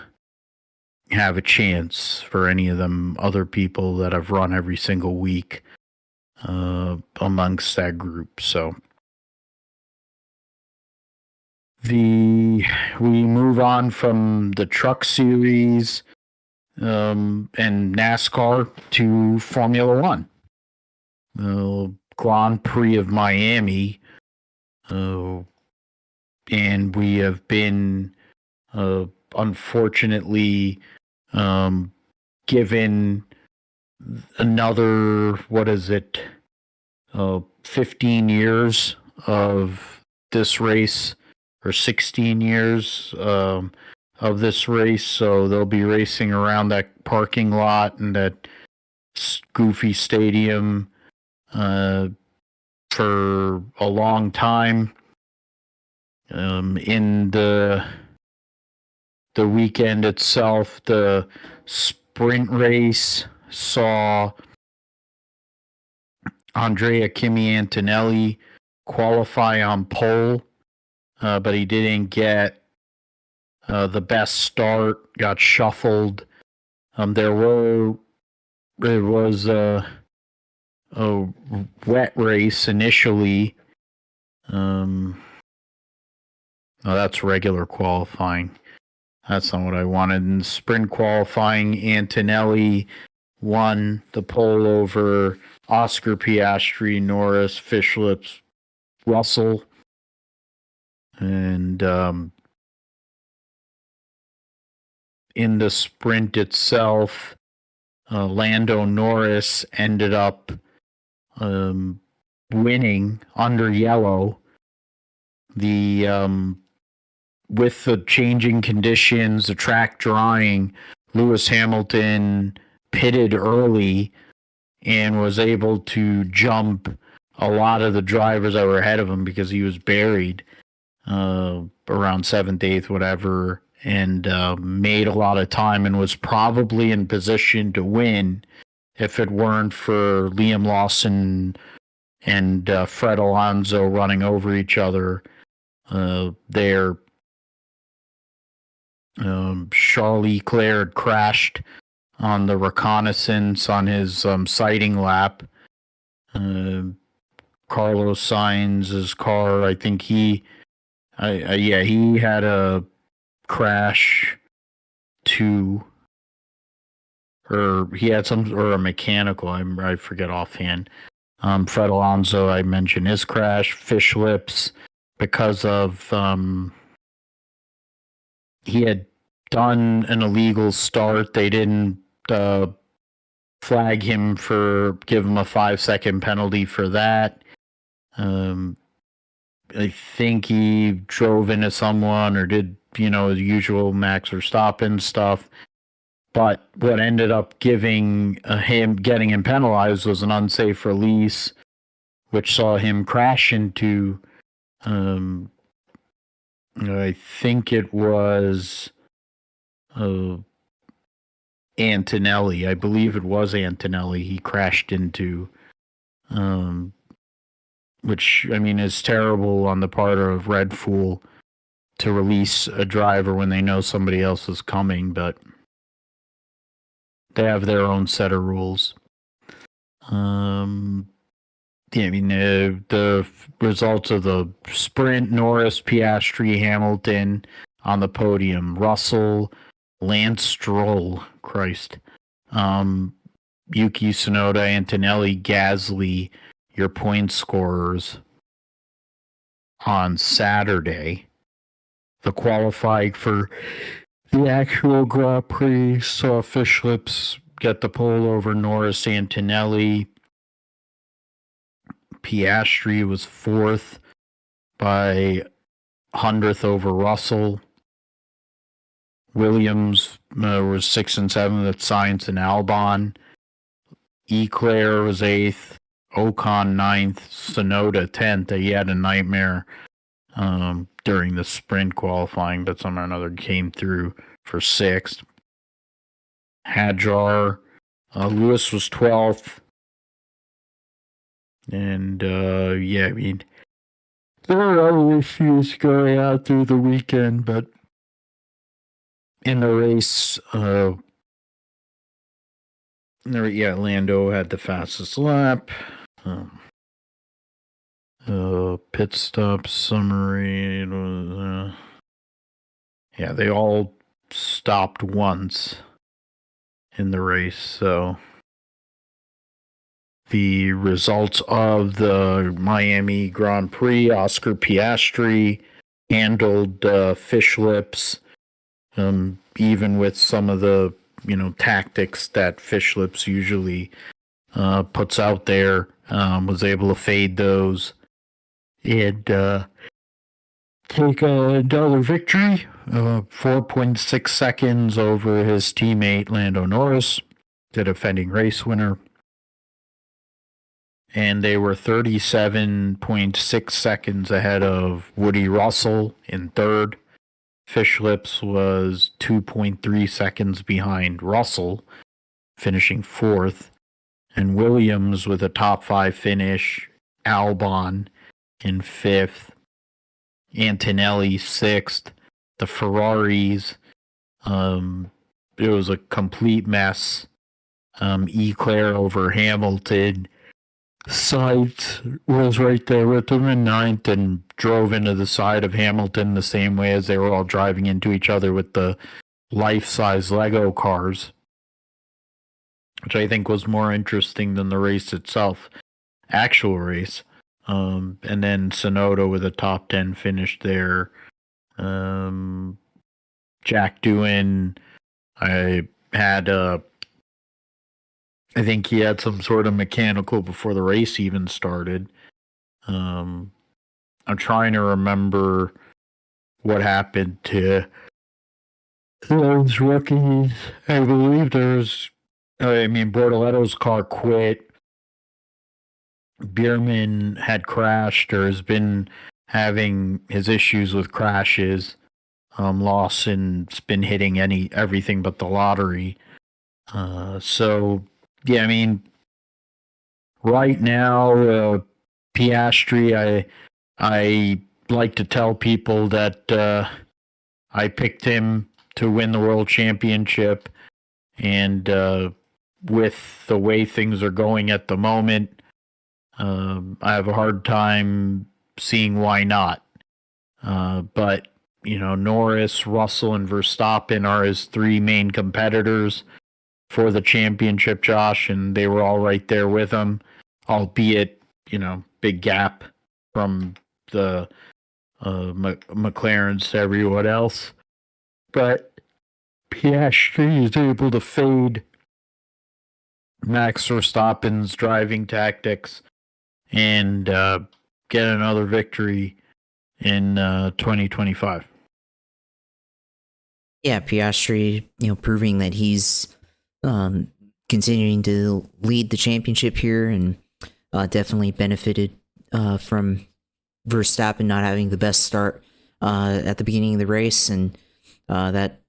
have a chance for any of them other people that have run every single week amongst that group. So we move on from the Truck Series and NASCAR to Formula One. The Grand Prix of Miami, and we have been unfortunately given another 15 years of this race, or 16 years of this race. So they'll be racing around that parking lot and that goofy stadium for a long time. In the weekend itself, the sprint race saw Andrea Kimi Antonelli qualify on pole, but he didn't get the best start, got shuffled. It was a wet race initially. Oh, that's regular qualifying. That's not what I wanted. In sprint qualifying, Antonelli won the pole over Oscar Piastri, Norris, Fishlips, Russell. And in the sprint itself, Lando Norris ended up winning under yellow. With the changing conditions, the track drying, Lewis Hamilton pitted early and was able to jump a lot of the drivers that were ahead of him because he was buried around 7th, 8th, whatever, and made a lot of time and was probably in position to win if it weren't for Liam Lawson and Fred Alonso running over each other. Charles Leclerc crashed on the reconnaissance on his sighting lap. Carlos Sainz's car, I think he had a crash too, or he had a mechanical. I forget offhand. Fred Alonso, I mentioned his crash. Fishlips, because of he had done an illegal start. They didn't flag him give him a 5-second penalty for that. I think he drove into someone or did, the usual Max Verstappen stuff. But what ended up getting him penalized was an unsafe release, which saw him crash into, I think it was Antonelli. I believe it was Antonelli he crashed into, which, is terrible on the part of Red Bull to release a driver when they know somebody else is coming, but they have their own set of rules. The results of the sprint: Norris, Piastri, Hamilton on the podium. Russell, Lance Stroll, Christ, Yuki Tsunoda, Antonelli, Gasly, your point scorers on Saturday. The qualifying for the actual Grand Prix saw Fishlips get the pole over Norris, Antonelli. Piastri was 4th by 100th over Russell. Williams was 6th and 7th at Sainz and Albon. Leclerc was 8th. Ocon 9th. Tsunoda 10th. He had a nightmare during the sprint qualifying, but somehow or another came through for 6th. Hadjar, Lewis was 12th. And there were other issues going out through the weekend, but in the race, Lando had the fastest lap. Pit stop summary. It was, they all stopped once in the race, so the results of the Miami Grand Prix: Oscar Piastri handled Fishlips, even with some of the tactics that Fishlips usually puts out there. Was able to fade those and take another victory, 4.6 seconds over his teammate Lando Norris, the defending race winner. And they were 37.6 seconds ahead of Woody Russell in 3rd. Fishlips was 2.3 seconds behind Russell, finishing 4th. And Williams with a top 5 finish. Albon in 5th. Antonelli 6th. The Ferraris, it was a complete mess. Leclerc over Hamilton. Sainz was right there with him in ninth and drove into the side of Hamilton the same way as they were all driving into each other with the life-size Lego cars, which I think was more interesting than the race itself, actual race. And then Sonoda with a top 10 finish there. Jack Doohan, I think he had some sort of mechanical before the race even started. I'm trying to remember what happened to those rookies. I believe Bortoletto's car quit. Bierman had crashed or has been having his issues with crashes. Lawson's been hitting everything but the lottery. So yeah, I mean, right now, Piastri, I like to tell people that I picked him to win the world championship, and with the way things are going at the moment, I have a hard time seeing why not. But Norris, Russell, and Verstappen are his three main competitors for the championship, Josh, and they were all right there with him, albeit, big gap from the McLarens to everyone else. But Piastri is able to fade Max Verstappen's driving tactics and get another victory in 2025. Yeah, Piastri, proving that he's continuing to lead the championship here, and definitely benefited from Verstappen not having the best start at the beginning of the race, and that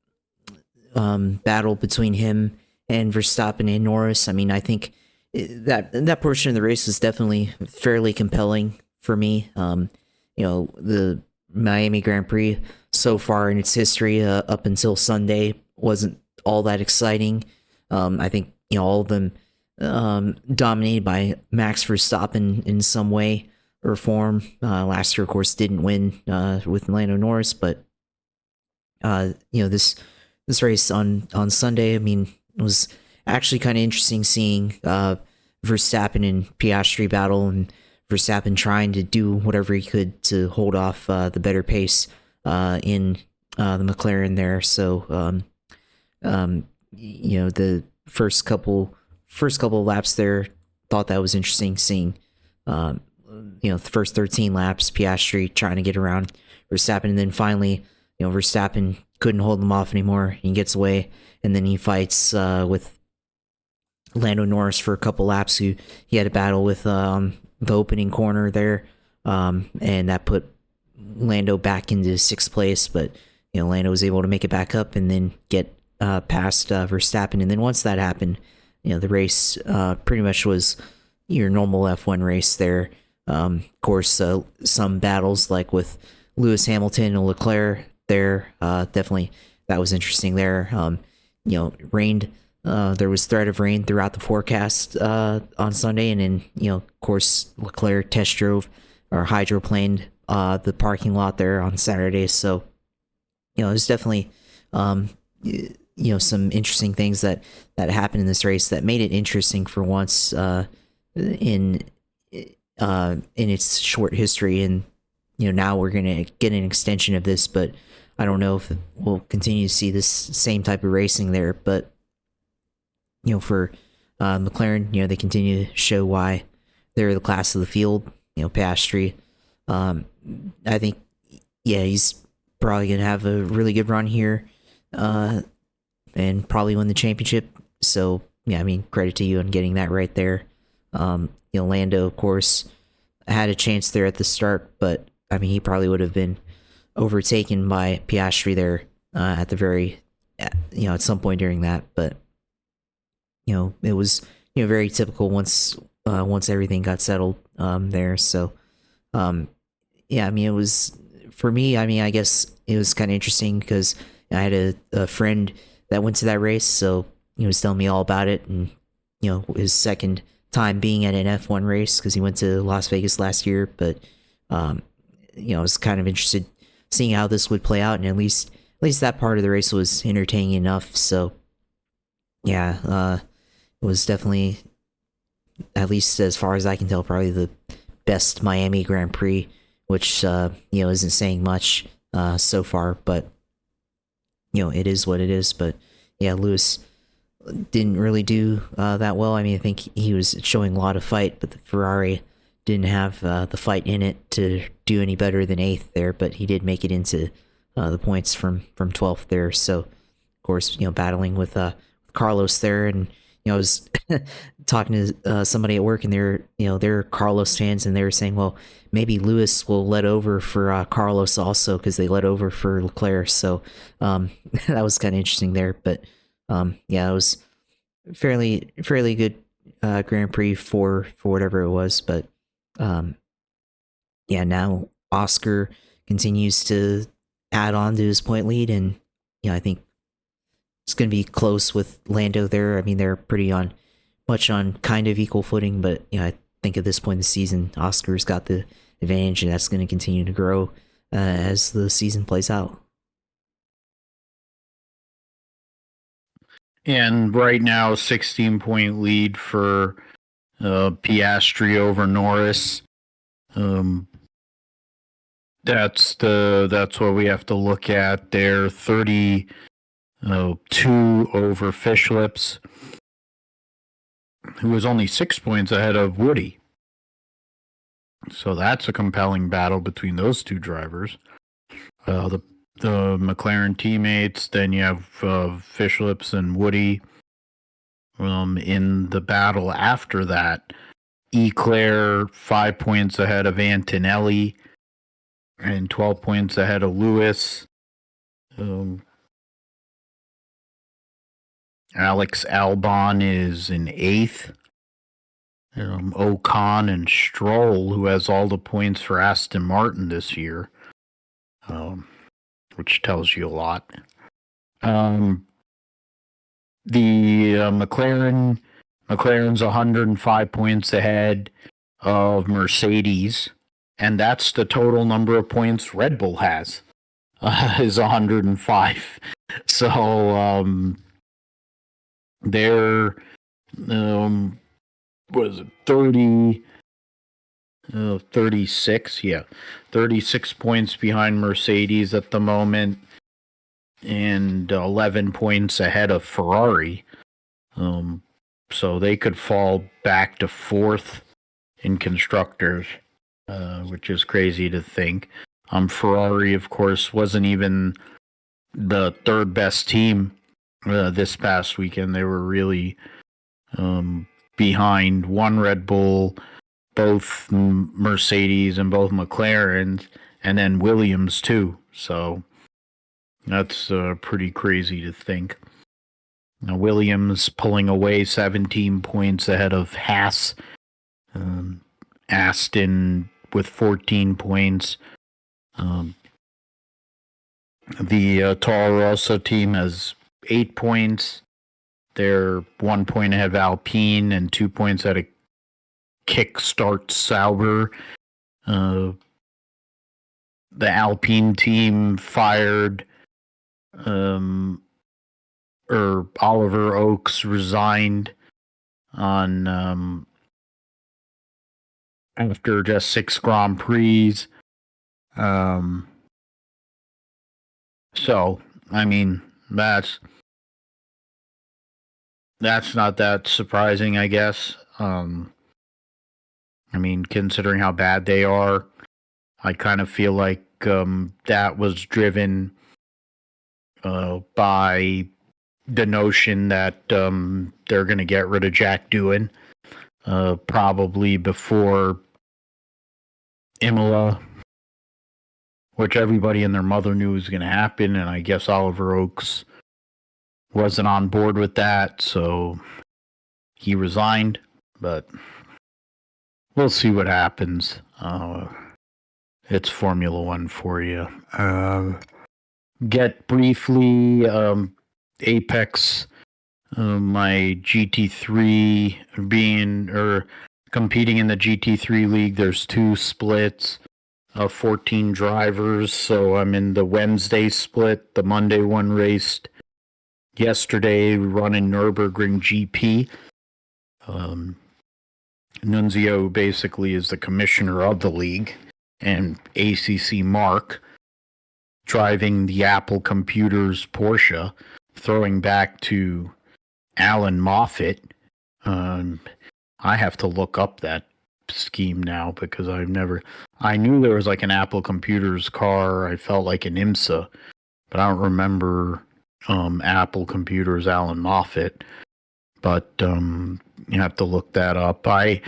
battle between him and Verstappen and Norris. I mean, I think that portion of the race was definitely fairly compelling for me. The Miami Grand Prix so far in its history up until Sunday wasn't all that exciting. I think all of them dominated by Max Verstappen in some way or form. Last year, of course, didn't win with Lando Norris, but this race on Sunday, I mean, it was actually kind of interesting seeing Verstappen and Piastri battle, and Verstappen trying to do whatever he could to hold off the better pace in the McLaren there. So the first couple of laps there, thought that was interesting seeing the first 13 laps Piastri trying to get around Verstappen, and then finally Verstappen couldn't hold him off anymore. He gets away, and then he fights with Lando Norris for a couple laps, who he had a battle with the opening corner there, and that put Lando back into sixth place, but Lando was able to make it back up and then get past Verstappen. And then once that happened, the race pretty much was your normal F1 race there. Of course, some battles like with Lewis Hamilton and Leclerc there, definitely that was interesting there. Rained. There was threat of rain throughout the forecast on Sunday, and then of course Leclerc test drove or hydroplaned the parking lot there on Saturday. So there's definitely some interesting things that happened in this race that made it interesting for once in its short history. And now we're gonna get an extension of this, but I don't know if we'll continue to see this same type of racing there. But for McLaren, they continue to show why they're the class of the field. Piastri, I think, he's probably gonna have a really good run here, and probably win the championship. So I mean, credit to you on getting that right there. Lando, of course, had a chance there at the start, but I mean, he probably would have been overtaken by Piastri there at the very, at some point during that. But it was very typical once everything got settled there. So I mean, it was, for me, I mean, I guess it was kind of interesting because I had a friend that went to that race, so he was telling me all about it, and his second time being at an F1 race because he went to Las Vegas last year, but I was kind of interested seeing how this would play out, and at least that part of the race was entertaining enough. So yeah, it was definitely, at least as far as I can tell, probably the best Miami Grand Prix, which isn't saying much so far, but it is what it is. But yeah, Lewis didn't really do that well. I mean, I think he was showing a lot of fight, but the Ferrari didn't have the fight in it to do any better than 8th there, but he did make it into the points from 12th there. So, of course, battling with Carlos there, and I was talking to somebody at work, and they're Carlos fans, and they were saying, well, maybe Lewis will let over for Carlos also because they let over for Leclerc. So that was kind of interesting there, but it was fairly good Grand Prix for whatever it was, but now Oscar continues to add on to his point lead, and I think it's going to be close with Lando there. I mean, they're pretty much on kind of equal footing, but I think at this point in the season, Oscar's got the advantage, and that's going to continue to grow as the season plays out. And right now, 16-point lead for Piastri over Norris. That's what we have to look at there. 32 over Fishlips, who was only 6 points ahead of Woody. So that's a compelling battle between those two drivers. The McLaren teammates, then you have Fishlips and Woody. In the battle after that, Leclerc 5 points ahead of Antonelli and 12 points ahead of Lewis. Alex Albon is in 8th. Ocon and Stroll, who has all the points for Aston Martin this year, which tells you a lot. The McLaren's 105 points ahead of Mercedes, and that's the total number of points Red Bull has, is 105. So they're was it 36? Yeah, 36 points behind Mercedes at the moment, and 11 points ahead of Ferrari. So they could fall back to 4th in constructors, which is crazy to think. Ferrari, of course, wasn't even the 3rd best team this past weekend. They were really behind one Red Bull, both Mercedes, and both McLarens, and then Williams too. So that's pretty crazy to think. Now, Williams pulling away 17 points ahead of Haas. Aston with 14 points. The Toro Rosso team has 8 points. They're 1 point ahead of Alpine and 2 points at a kickstart Sauber. The Alpine team fired, or Oliver Oakes resigned on after just 6 Grand Prix. So, I mean, that's not that surprising, I guess. I mean, considering how bad they are, I kind of feel like that was driven by the notion that they're going to get rid of Jack Doohan probably before Imola, which everybody and their mother knew was going to happen, and I guess Oliver Oakes wasn't on board with that, so he resigned, but we'll see what happens. It's Formula One for you. Get briefly Apex my GT3 competing in the GT3 league. There's 2 splits of 14 drivers. So I'm in the Wednesday split. The Monday one raced yesterday, running Nürburgring GP. Nunzio basically is the commissioner of the league, and ACC Mark driving the Apple Computers Porsche, throwing back to Alan Moffat. I have to look up that scheme now because I knew there was like an Apple Computers car. I felt like an IMSA, but I don't remember Apple Computers Alan Moffat. But you have to look that up. I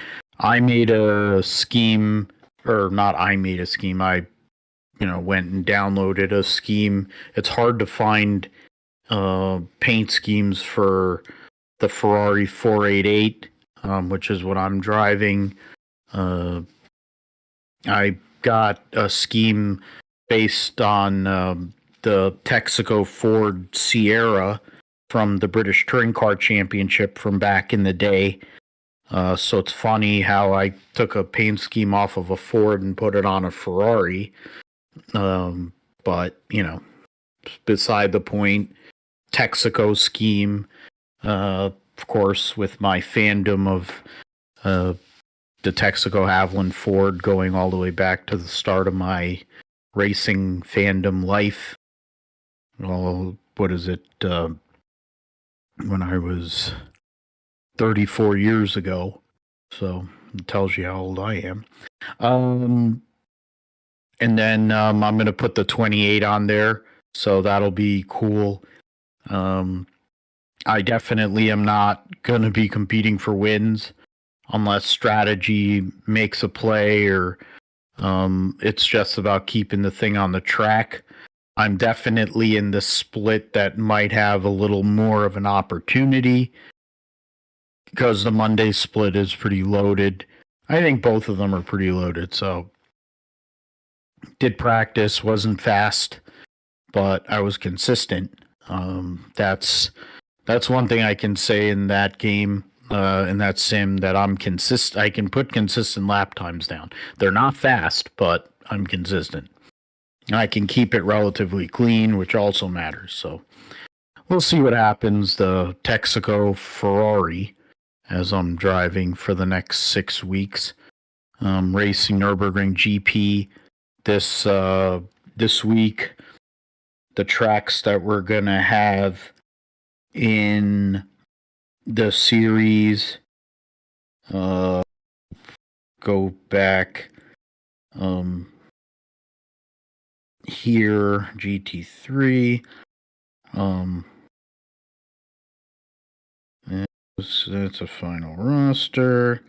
made a scheme, or not I made a scheme. I went and downloaded a scheme. It's hard to find paint schemes for the Ferrari 488, which is what I'm driving. I got a scheme based on the Texaco Ford Sierra from the British Touring Car Championship from back in the day. So it's funny how I took a paint scheme off of a Ford and put it on a Ferrari. But, beside the point, Texaco scheme, of course, with my fandom of the Texaco Haviland Ford going all the way back to the start of my racing fandom life. Well, what is it? When I was 34 years ago. So it tells you how old I am. And then I'm going to put the 28 on there. So that'll be cool. I definitely am not going to be competing for wins unless strategy makes a play or it's just about keeping the thing on the track. I'm definitely in the split that might have a little more of an opportunity because the Monday split is pretty loaded. I think both of them are pretty loaded. So did practice, wasn't fast, but I was consistent. That's one thing I can say in that game, in that sim, that I'm consistent. I can put consistent lap times down. They're not fast, but I'm consistent. I can keep it relatively clean, which also matters. So we'll see what happens. The Texaco Ferrari, as I'm driving for the next 6 weeks, racing Nürburgring GP this week. The tracks that we're gonna have in the series, go back. Here, GT3, that's a final roster.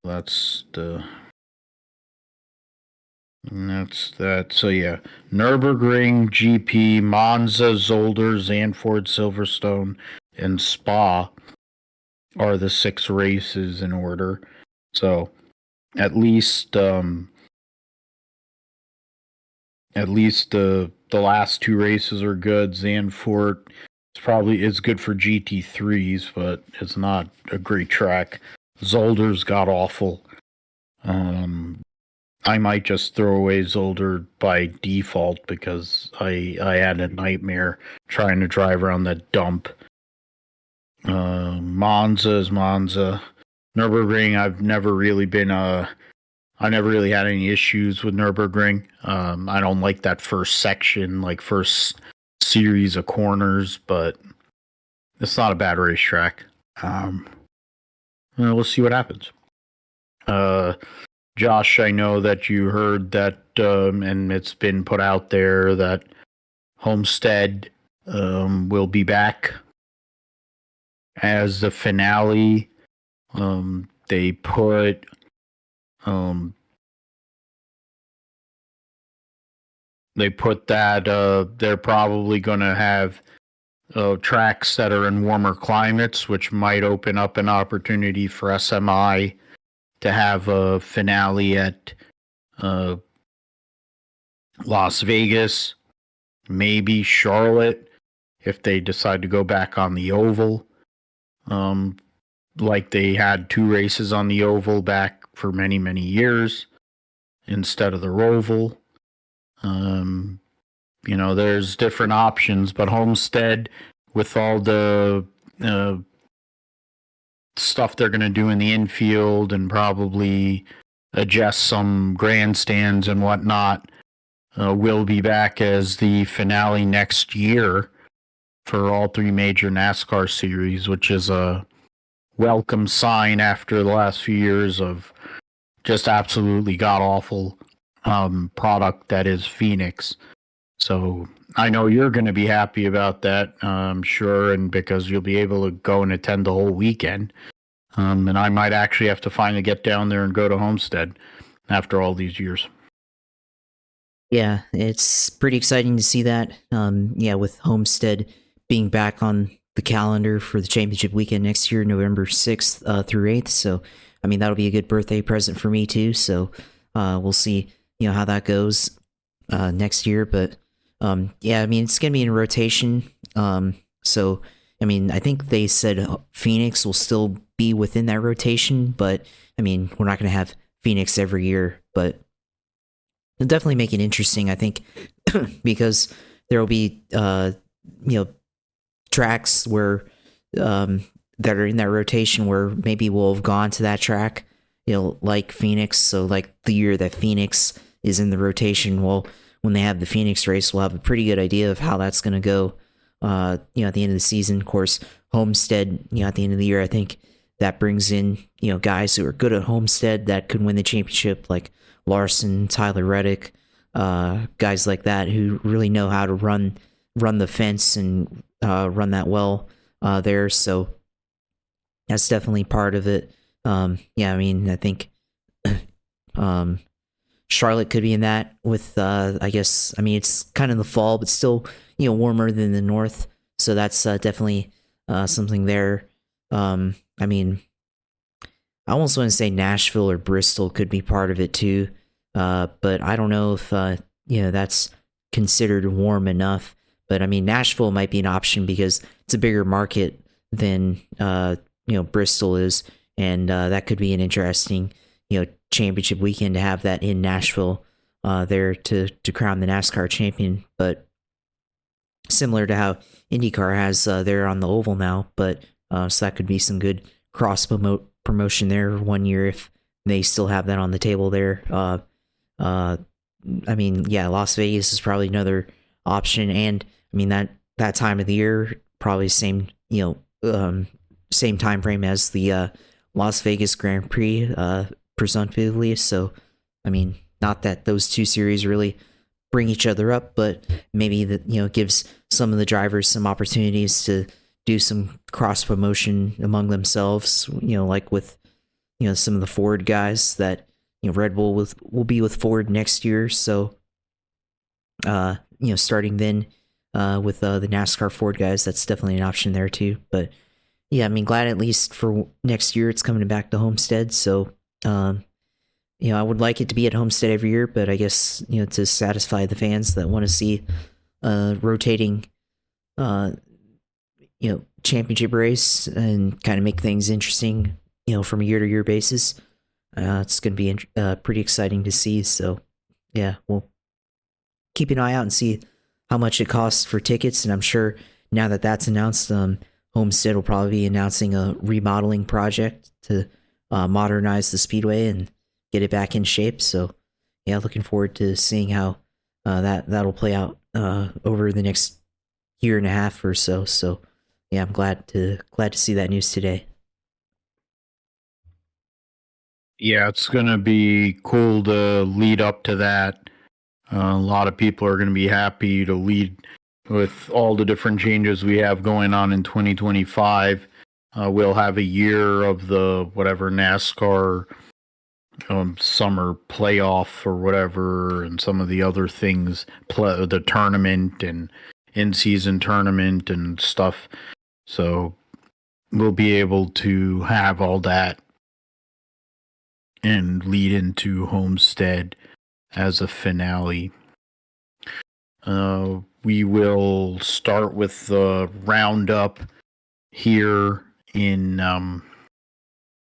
That's that. So yeah, Nürburgring GP, Monza, Zolder, Zandvoort, Silverstone, and Spa are the 6 races in order. So at least the last 2 races are good. Zandvoort is good for GT3s, but it's not a great track. Zolder's got awful. I might just throw away Zolder by default because I had a nightmare trying to drive around that dump. Monza is Monza. Nürburgring, I never really had any issues with Nürburgring. I don't like that first section, like first series of corners, but it's not a bad racetrack. We'll see what happens. Josh, I know that you heard that, and it's been put out there that Homestead will be back as the finale. They put that they're probably going to have tracks that are in warmer climates, which might open up an opportunity for SMI to have a finale at Las Vegas, maybe Charlotte. if they decide to go back on the oval. Like they had 2 races on the oval back for many, many years instead of the roval. There's different options, but Homestead, with all the stuff they're going to do in the infield and probably adjust some grandstands and whatnot, will be back as the finale next year for all 3 major NASCAR series, which is a welcome sign after the last few years of just absolutely god-awful product that is Phoenix. So I know you're going to be happy about that, I'm sure, and because you'll be able to go and attend the whole weekend. And I might actually have to finally get down there and go to Homestead after all these years. Yeah, it's pretty exciting to see that. With Homestead being back on the calendar for the championship weekend next year, November 6th through 8th. So, I mean, that'll be a good birthday present for me too. So, we'll see, how that goes next year. But, it's going to be in rotation. So, I think they said Phoenix will still be within that rotation, but, we're not going to have Phoenix every year, but it'll definitely make it interesting, I think, because there will be, tracks where that are in that rotation where maybe we'll have gone to that track, like Phoenix. So like the year that Phoenix is in the rotation, well, when they have the Phoenix race, we'll have a pretty good idea of how that's going to go. At the end of the season, of course, Homestead, at the end of the year, I think that brings in, guys who are good at Homestead that could win the championship, like Larson, Tyler Reddick, guys like that who really know how to run the fence and run that well there. So that's definitely part of it. I think Charlotte could be in that with, it's kind of the fall, but still, warmer than the north. So that's definitely something there. I almost want to say Nashville or Bristol could be part of it too. But I don't know if, that's considered warm enough. But Nashville might be an option because it's a bigger market than, Bristol is. And that could be an interesting, championship weekend to have that in Nashville there to crown the NASCAR champion. But similar to how IndyCar has there on the oval now. But so that could be some good cross promotion there one year if they still have that on the table there. Las Vegas is probably another option, and that time of the year probably same same time frame as the Las Vegas Grand Prix presumptively. So not that those two series really bring each other up, but maybe that gives some of the drivers some opportunities to do some cross promotion among themselves, like with some of the Ford guys that Red Bull will be with Ford next year. So starting then with the NASCAR Ford guys, that's definitely an option there too. But yeah, glad at least for next year it's coming back to Homestead. So I would like it to be at Homestead every year, but I guess to satisfy the fans that want to see rotating championship race and kind of make things interesting from a year-to-year basis, it's going to be pretty exciting to see. So yeah, we'll keep an eye out and see how much it costs for tickets. And I'm sure now that that's announced, Homestead will probably be announcing a remodeling project to modernize the speedway and get it back in shape. So yeah, looking forward to seeing how that'll play out over the next year and a half or so. So yeah, I'm glad to see that news today. Yeah, it's going to be cool to lead up to that. A lot of people are going to be happy to lead with all the different changes we have going on in 2025. We'll have a year of the whatever NASCAR summer playoff or whatever, and some of the other things, the tournament and in-season tournament and stuff. So we'll be able to have all that and lead into Homestead as a finale. We will start with the roundup here in.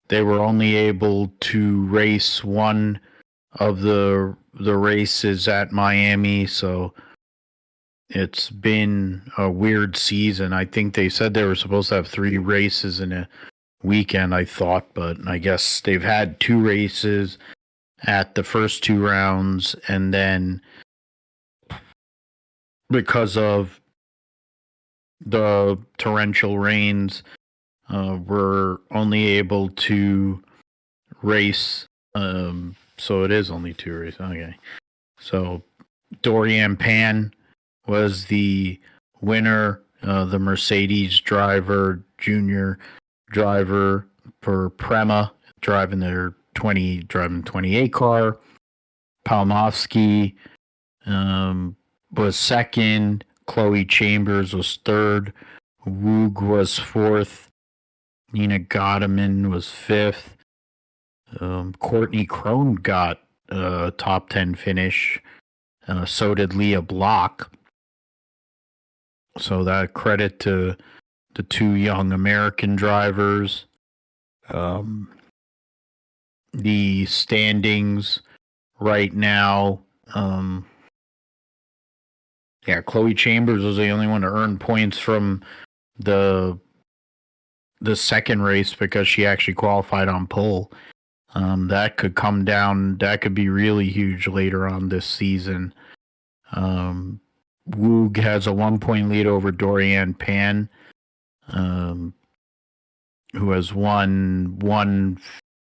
They were only able to race one of the races at Miami, so it's been a weird season. I think they said they were supposed to have 3 races in a weekend, I thought, but I guess they've had 2 races at the first 2 rounds, and then because of the torrential rains, we're only able to race. So it is only 2 races. Okay. So Dorian Pan was the winner, the Mercedes driver, junior driver for Prema, driving 28 car. Palmowski was second. Chloe Chambers was third. Woog was fourth. Nina Godeman was fifth. Courtney Crone got a top 10 finish. So did Leah Block. So that credit to the 2 young American drivers. The standings right now, Chloe Chambers was the only one to earn points from the second race because she actually qualified on pole. That could come down. That could be really huge later on this season. Woog has a 1-point lead over Dorian Pan, who has won 1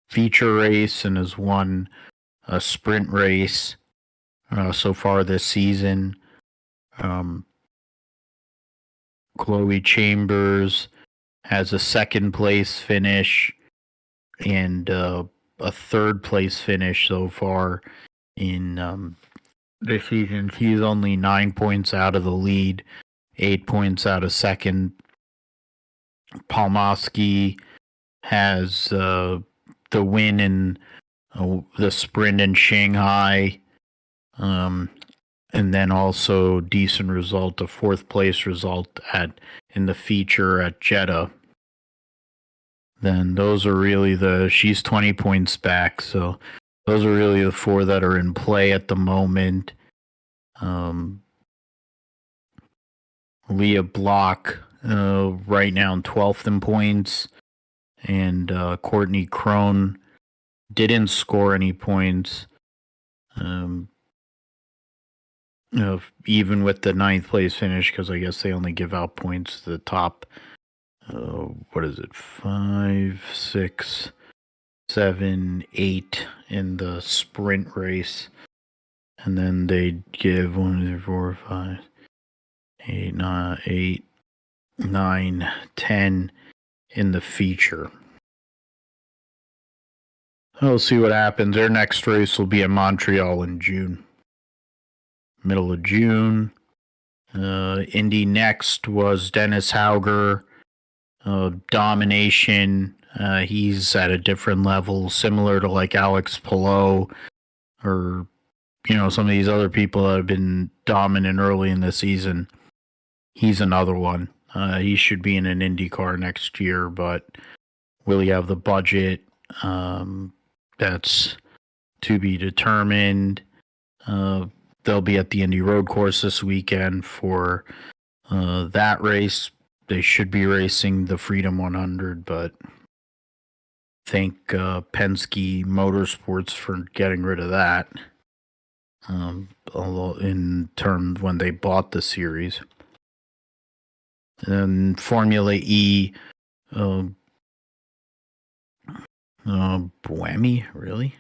feature race and has won a sprint race so far this season. Chloe Chambers has a 2nd place finish and a 3rd place finish so far in this season. She's only 9 points out of the lead, 8 points out of second. Palmowski has the win in the sprint in Shanghai, and then also decent result, a 4th place result in the feature at Jeddah. Then those are really she's 20 points back, so those are really the 4 that are in play at the moment. Leah Block right now in 12th in points, and Courtney Crone didn't score any points. Even with the 9th place finish, because I guess they only give out points to the top. 5, 6, 7, 8 in the sprint race, and then they give 1, 2, 3, 4, 5, 8, 9, 10 in the feature. We'll see what happens. Their next race will be in Montreal in June. Middle of June. Indy next was Dennis Hauger. Domination. He's at a different level, similar to like Alex Palou or some of these other people that have been dominant early in the season. He's another one. He should be in an IndyCar next year, but will he have the budget? That's to be determined. They'll be at the Indy Road Course this weekend for that race. They should be racing the Freedom 100, but thank Penske Motorsports for getting rid of that. In terms when they bought the series. And Formula E, Buemi, really?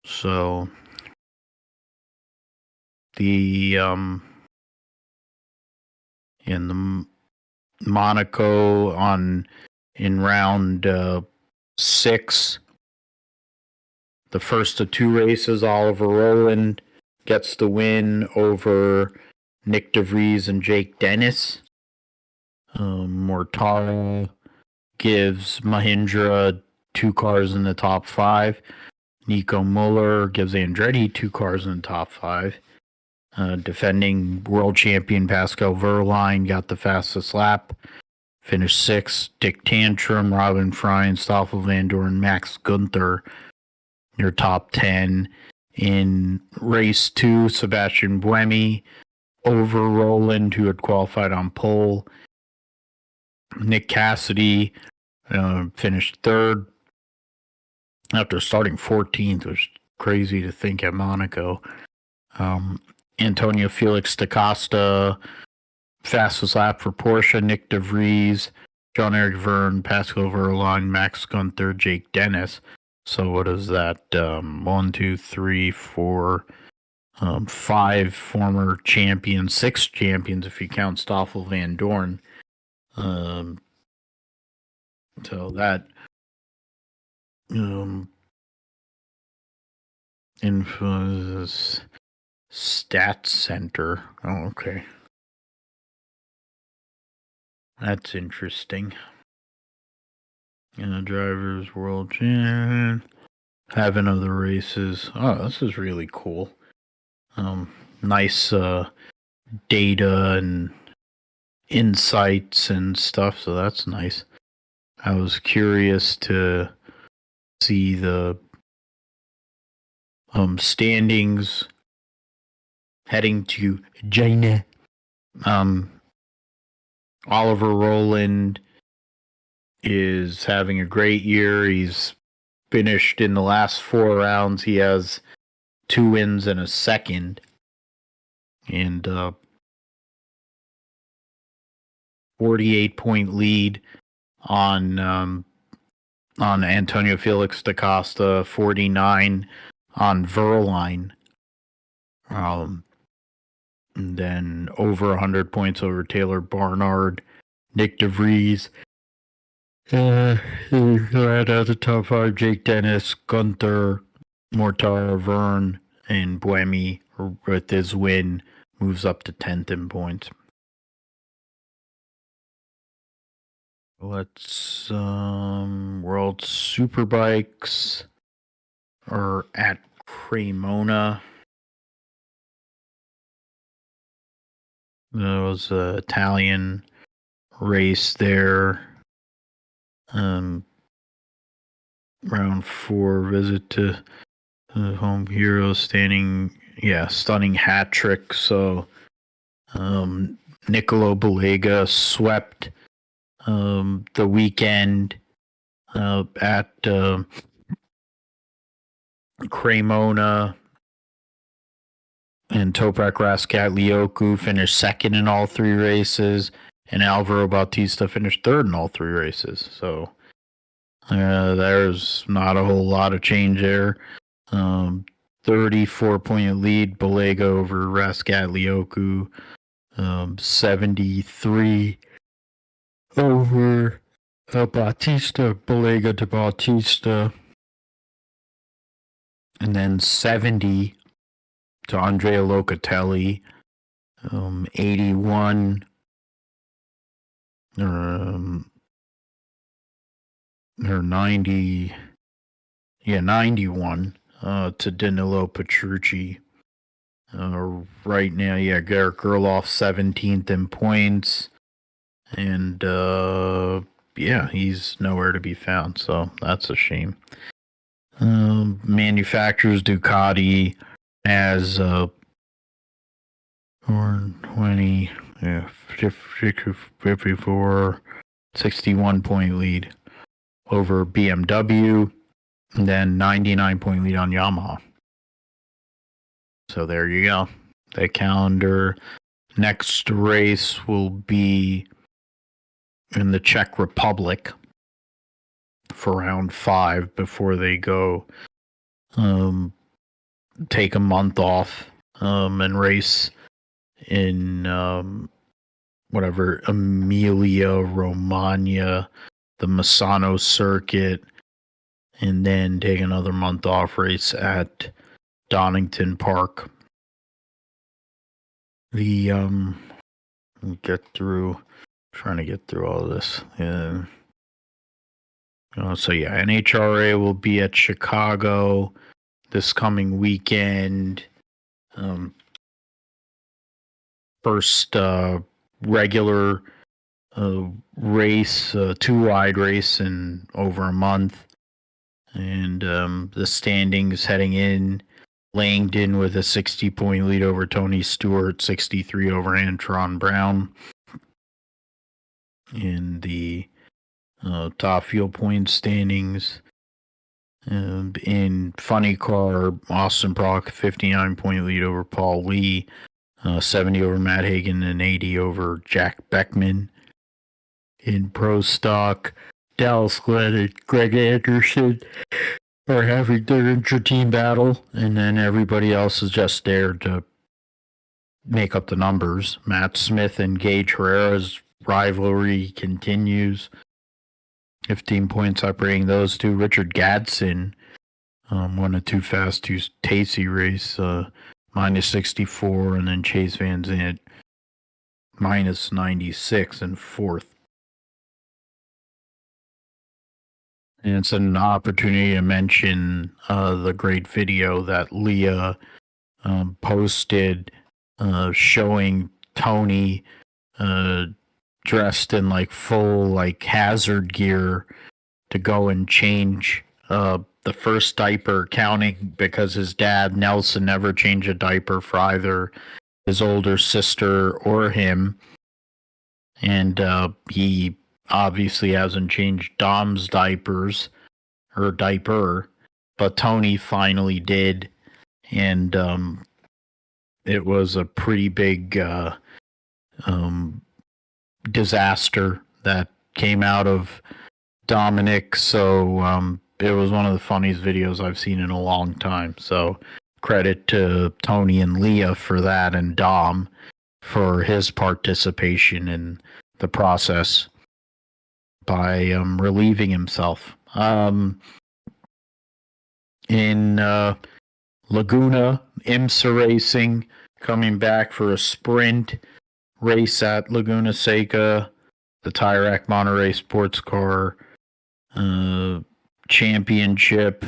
So the in the Monaco in round 6, the first of 2 races, Oliver Rowland gets the win over Nick DeVries and Jake Dennis. Mortara gives Mahindra 2 cars in the top 5. Nico Muller gives Andretti 2 cars in the top 5. Defending world champion Pascal Wehrlein got the fastest lap. Finished 6th. Dick Tantrum, Robin Fry, Stoffel Van Dorn, Max Gunther, your top 10. In race 2, Sebastian Buemi over Roland, who had qualified on pole. Nick Cassidy finished 3rd after starting 14th, which is crazy to think at Monaco. Antonio Felix da Costa, fastest lap for Porsche. Nick De Vries, Jean-Eric Verne, Pascal Wehrlein, Max Gunther, Jake Dennis. So what is that? 1, 2, 3, 4, 5 former champions, 6 champions if you count Stoffel Van Dorn. So that infos stats center. Oh, okay. That's interesting. Drivers World Champ. Having other races. Oh, this is really cool. Nice data and insights and stuff, so that's nice. I was curious to see the standings heading to China. Oliver Rowland is having a great year. He's finished in the last 4 rounds. He has 2 wins and a second. And 48-point lead on Antonio Felix da Costa, 49 on Wehrlein. And then over 100 points over Taylor Barnard, Nick De Vries. Right out the top 5, Jake Dennis, Gunther, Mortara, Verne, and Buemi with his win moves up to 10th in points. Let's World Superbikes are at Cremona. There was an Italian race there. Round 4, visit to home hero, stunning hat trick. So Nicolo Balega swept the weekend at Cremona, and Toprak Raskat-Lioku finished 2nd in all 3 races, and Alvaro Bautista finished 3rd in all 3 races. So there's not a whole lot of change there. 34-point lead, Balega over Raskat-Lioku. 73 over Bautista, Balega to Bautista. And then 70 to Andrea Locatelli. 81 or 90, 91 to Danilo Petrucci. Right now, Garrett Gerloff 17th in points, and he's nowhere to be found, so that's a shame. Manufacturers, Ducati has 20, 54, 61-point lead over BMW, and then 99-point lead on Yamaha. So there you go. The calendar. Next race will be in the Czech Republic for round 5 before they go take a month off and race in Emilia Romagna, the Misano circuit, and then take another month off, race at Donington Park. Trying to get through all of this. NHRA will be at Chicago. this coming weekend. First regular race, two-wide race in over a month. And the standings heading in, Langdon with a 60-point lead over Tony Stewart, 63 over Antron Brown. In the top field point standings, in funny car, Austin Brock, 59-point lead over Paul Lee, 70 over Matt Hagan, and 80 over Jack Beckman. In pro stock, Dallas Glenn and Greg Anderson are having their intra-team battle, and then everybody else is just there to make up the numbers. Matt Smith and Gage Herrera's rivalry continues. 15 points separating those two. Richard Gadsden won a Too Fast, Too Tasty race, minus 64, and then Chase Van Zandt minus 96 in fourth. And it's an opportunity to mention the great video that Leah posted showing Tony dressed in like full like hazard gear to go and change the first diaper, counting because his dad Nelson never changed a diaper for either his older sister or him, and he obviously hasn't changed Dom's diaper, but Tony finally did, and it was a pretty big disaster that came out of Dominic. So it was one of the funniest videos I've seen in a long time. So credit to Tony and Leah for that, and Dom for his participation in the process by relieving himself. In Laguna, IMSA Racing coming back for a sprint race at Laguna Seca, the Tyrac Monterey Sports Car Championship.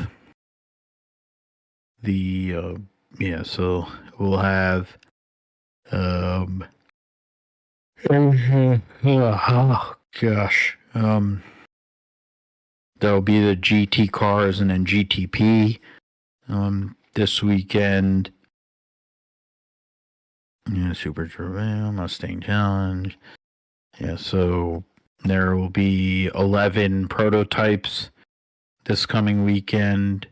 So we'll have oh gosh. There'll be the GT cars and then GTP this weekend. Yeah, Super Travail, Mustang Challenge. Yeah, so there will be 11 prototypes this coming weekend.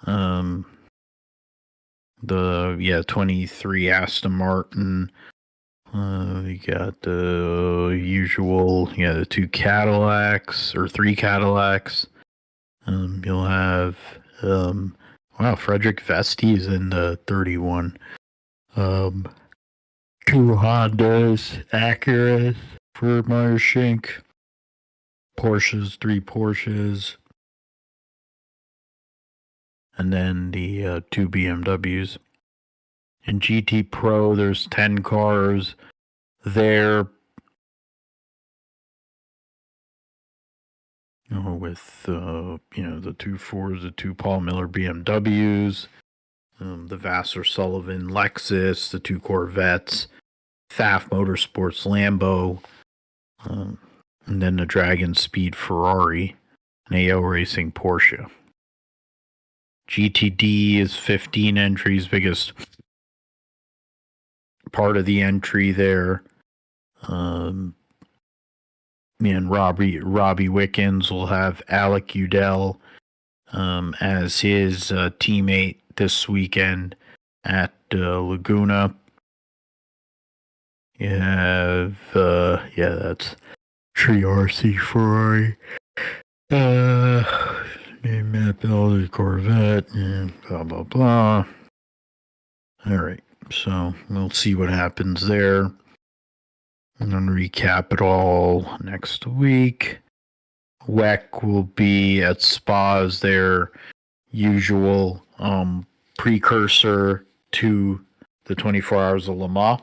23 Aston Martin. We got the usual, the two Cadillacs or three Cadillacs. You'll have Frederick Vesti's in the 31. Two Hondas, Acuras for Meyershank, Porsches, three Porsches, and then the two BMWs. In GT Pro, there's 10 cars there. With the two Fords, the two Paul Miller BMWs, the Vassar Sullivan Lexus, the two Corvettes, Pfaff Motorsports Lambo, and then the Dragon Speed Ferrari, and AO Racing Porsche. GTD is 15 entries, biggest part of the entry there. And Robbie Wickens will have Alec Udell as his teammate this weekend at Laguna. You have that's Triarci Ferrari, Matt Bell, the Corvette, and blah blah blah. All right, so we'll see what happens there. And then recap it all next week. WEC will be at Spa as their usual precursor to the 24 Hours of Le Mans.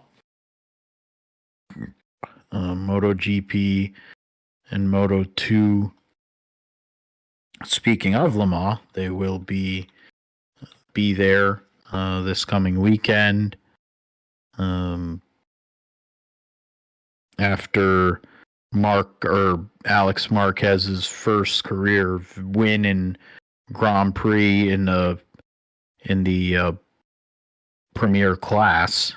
MotoGP and Moto2. Speaking of Le Mans, they will be be there this coming weekend. After Alex Marquez's first career win in Grand Prix in the premier class,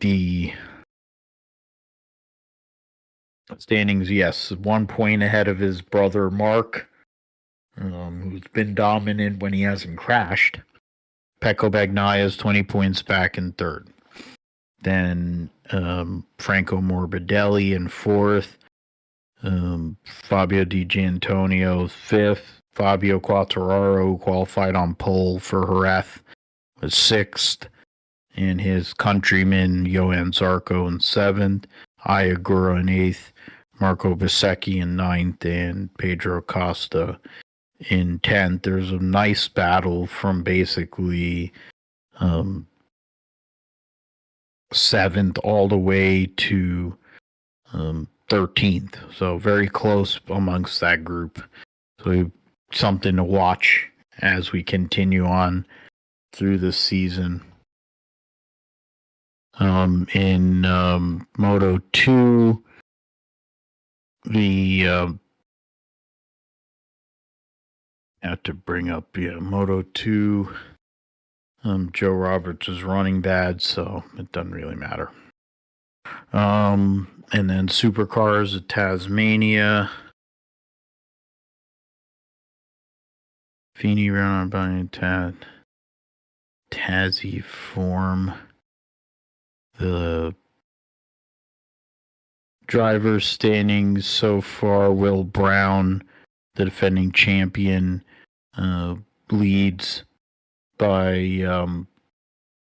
the standings, yes, 1 point ahead of his brother Mark, who's been dominant when he hasn't crashed. Pecco Bagnaia is 20 points back in third. Then Franco Morbidelli in fourth. Fabio Di Gianantonio fifth. Fabio Quartararo, who qualified on pole for Jerez, was sixth. And his countryman Johan Zarco in seventh. Ayagura in eighth. Marco Bezzecchi in ninth. And Pedro Costa in 10th. There's a nice battle from basically 7th all the way to 13th. So very close amongst that group. So something to watch as we continue on through the season. In Moto 2, I have to bring up, Moto 2. Joe Roberts is running bad, so it doesn't really matter. And then Supercars at Tasmania. Feeney round by Tassie form. The drivers standings so far: Will Brown, the defending champion, leads by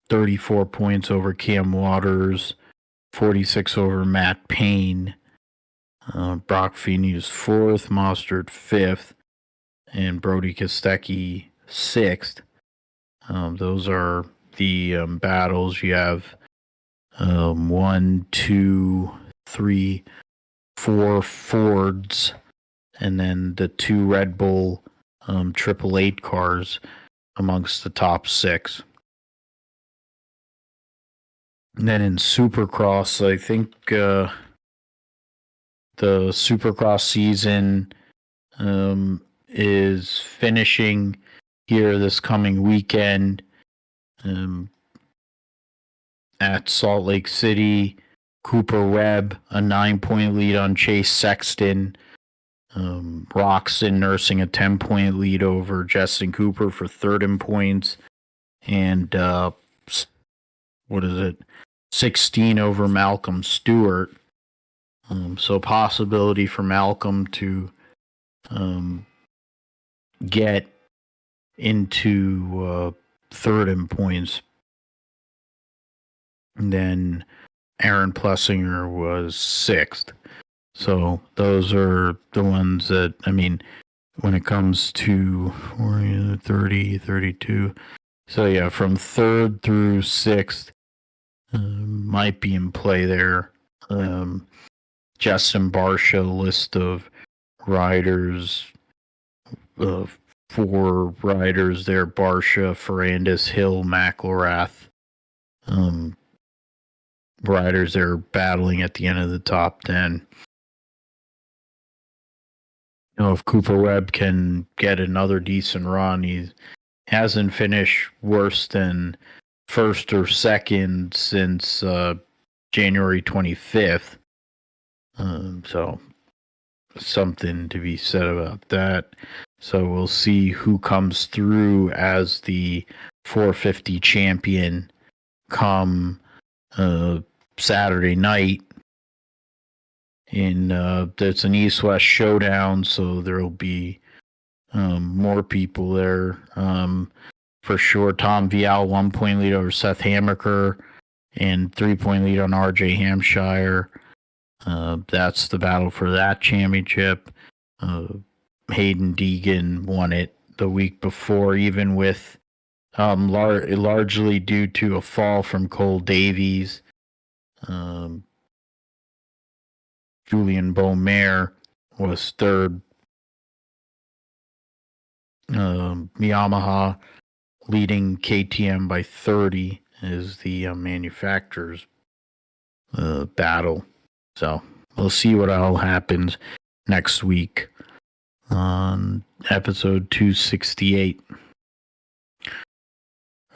34 points over Cam Waters, 46 over Matt Payne. Brock Feeney is fourth, Mostert fifth, and Brody Kostecki sixth. Those are the battles. You have 1, 2, 3, 4 Fords, and then the 2 Red Bull 888 cars amongst the top 6. And then in Supercross, I think the Supercross season is finishing here this coming weekend at Salt Lake City. Cooper Webb, a 9-point lead on Chase Sexton. Roxon nursing a 10-point lead over Justin Cooper for third in points. And 16 over Malcolm Stewart. So possibility for Malcolm to get into third in points. And then Aaron Plessinger was sixth. So those are the ones that, when it comes to 30, 32. So yeah, from third through sixth might be in play there. Justin Barsha list of riders, 4 riders there: Barsha, Ferrandis, Hill, McElrath. Riders that are battling at the end of the top 10. If Cooper Webb can get another decent run, he hasn't finished worse than first or second since January 25th. So something to be said about that. So we'll see who comes through as the 450 champion come Saturday night. It's an East-West showdown, so there'll be more people there. For sure, Tom Vial, 1-point lead over Seth Hammaker, and 3-point lead on RJ Hampshire. That's the battle for that championship. Hayden Deegan won it the week before, even with largely due to a fall from Cole Davies. Julian Beaumaire was third. Yamaha leading KTM by 30 is the manufacturer's battle. So we'll see what all happens next week on episode 268.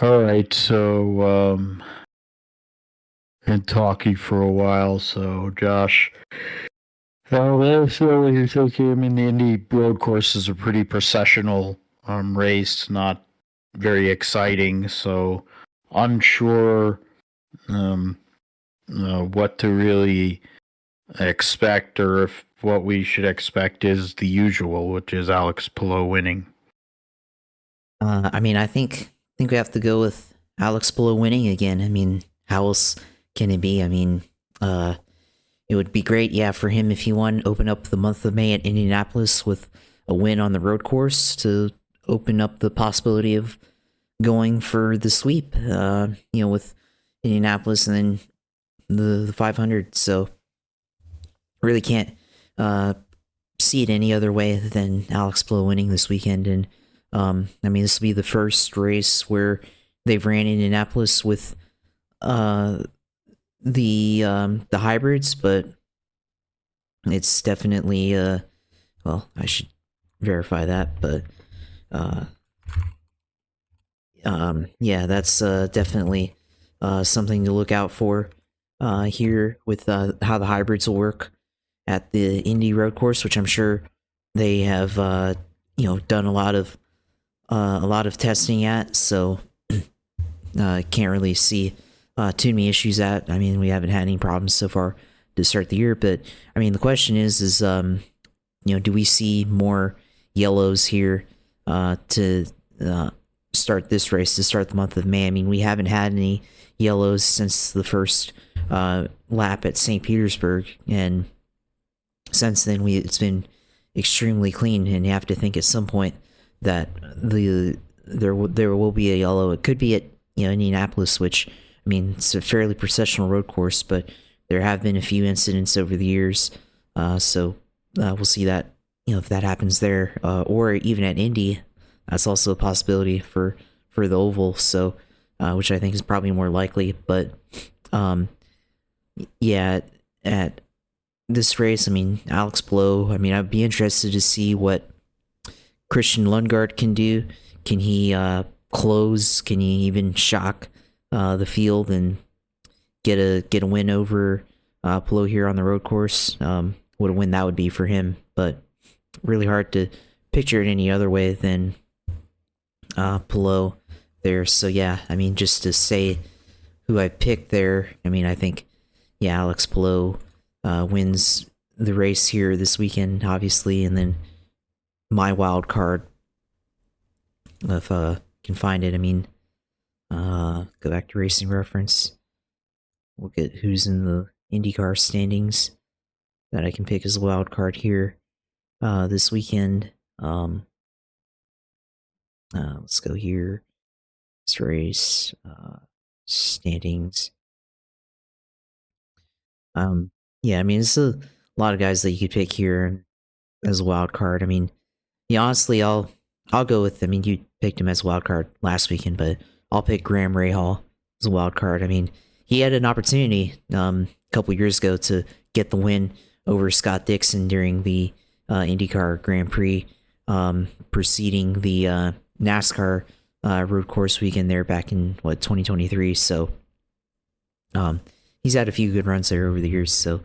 All right, so been talking for a while, so Josh. So here's okay. I mean, the Indy road course is a pretty processional race, not very exciting. So unsure what to really expect, or if what we should expect is the usual, which is Alex Palou winning. I mean, I think we have to go with Alex Palou winning again. I mean, how else can it be? I mean, it would be great, yeah, for him if he won, open up the month of May at Indianapolis with a win on the road course to open up the possibility of going for the sweep, with Indianapolis and then the 500. So really can't see it any other way than Alex Palou winning this weekend. And I mean, this will be the first race where they've ran Indianapolis with the hybrids, but it's definitely well, I should verify that, but yeah, that's definitely something to look out for here with how the hybrids will work at the Indy road course, which I'm sure they have done a lot of testing at, so can't really see too many issues at. I mean, we haven't had any problems so far to start the year, but I mean, the question is do we see more yellows here to start this race, to start the month of May? I mean, we haven't had any yellows since the first lap at St. Petersburg, and since then it's been extremely clean, and you have to think at some point that there will be a yellow. It could be at Indianapolis, which, I mean, it's a fairly processional road course, but there have been a few incidents over the years, so we'll see that if that happens there, or even at Indy. That's also a possibility for the oval, so which I think is probably more likely. But yeah, at this race, I mean, Alex Palou, I mean, I'd be interested to see what Christian Lundgaard can do. Can he close? Can he even shock the field and get a win over Palou here on the road course? What a win that would be for him, but really hard to picture it any other way than Palou there. So yeah, I mean, just to say who I picked there, I mean, I think, yeah, Alex Palou wins the race here this weekend, obviously, and then my wild card, if can find it, I mean, go back to Racing Reference, look at who's in the IndyCar standings that I can pick as a wild card here this weekend. Let's go here. This race standings. Yeah, I mean, it's a lot of guys that you could pick here as a wild card. I mean, yeah, honestly, I'll go with. I mean, you picked him as a wild card last weekend, but I'll pick Graham Rahal as a wild card. I mean, he had an opportunity a couple years ago to get the win over Scott Dixon during the IndyCar Grand Prix preceding the NASCAR road course weekend there back in 2023. So he's had a few good runs there over the years, so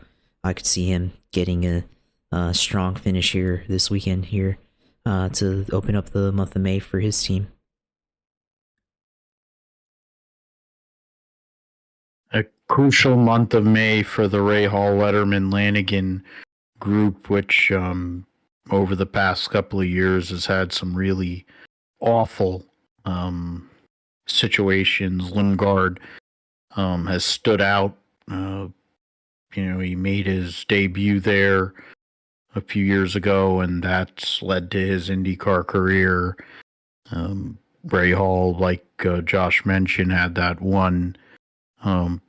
I could see him getting a strong finish here this weekend here to open up the month of May for his team. A crucial month of May for the Rahal, Letterman, Lanigan group, which over the past couple of years has had some really awful situations. Lundgaard has stood out. He made his debut there a few years ago, and that's led to his IndyCar career. Rahal, like Josh mentioned, had that one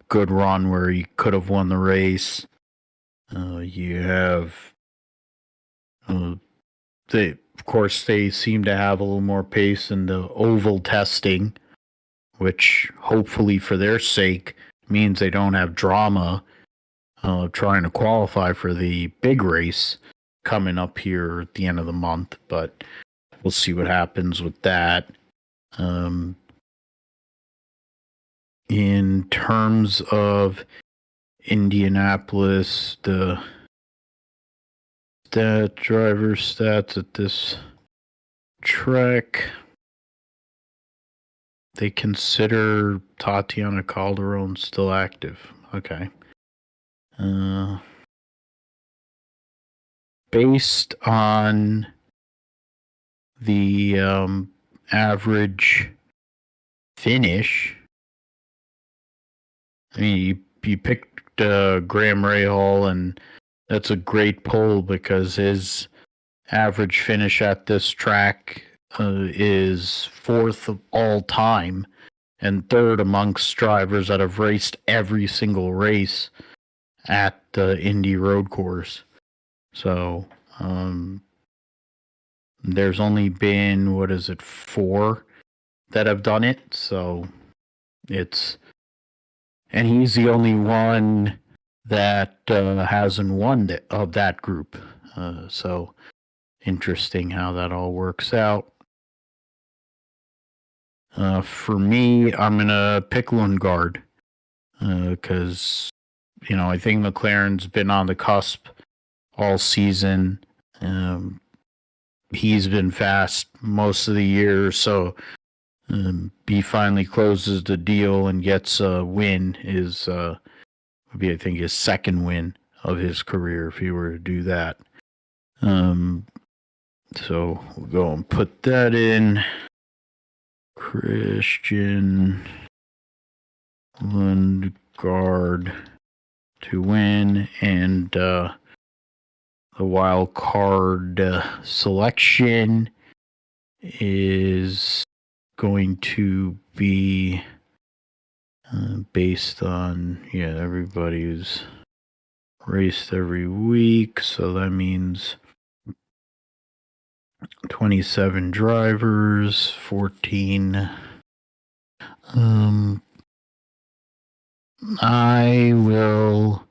good run where he could have won the race. You have of Of course, they seem to have a little more pace in the oval testing, which hopefully for their sake means they don't have drama trying to qualify for the big race coming up here at the end of the month. But we'll see what happens with that. In terms of Indianapolis, the driver stats at this track, they consider Tatiana Calderon still active. Okay. Based on the average finish, I mean, you picked Graham Rahal, and that's a great poll because his average finish at this track is 4th of all time and 3rd amongst drivers that have raced every single race at the Indy road course. So there's only been, 4 that have done it. So and he's the only one that hasn't won of that group. So interesting how that all works out. For me, I'm going to pick Lundgaard because, I think McLaren's been on the cusp all season. He's been fast most of the year, so he finally closes the deal and gets a win. Would be, I think, his second win of his career if he were to do that. So we'll go and put that in. Christian Lundgaard to win, and the wild card selection is going to be based on everybody who's raced every week, so that means 27 drivers, 14. I will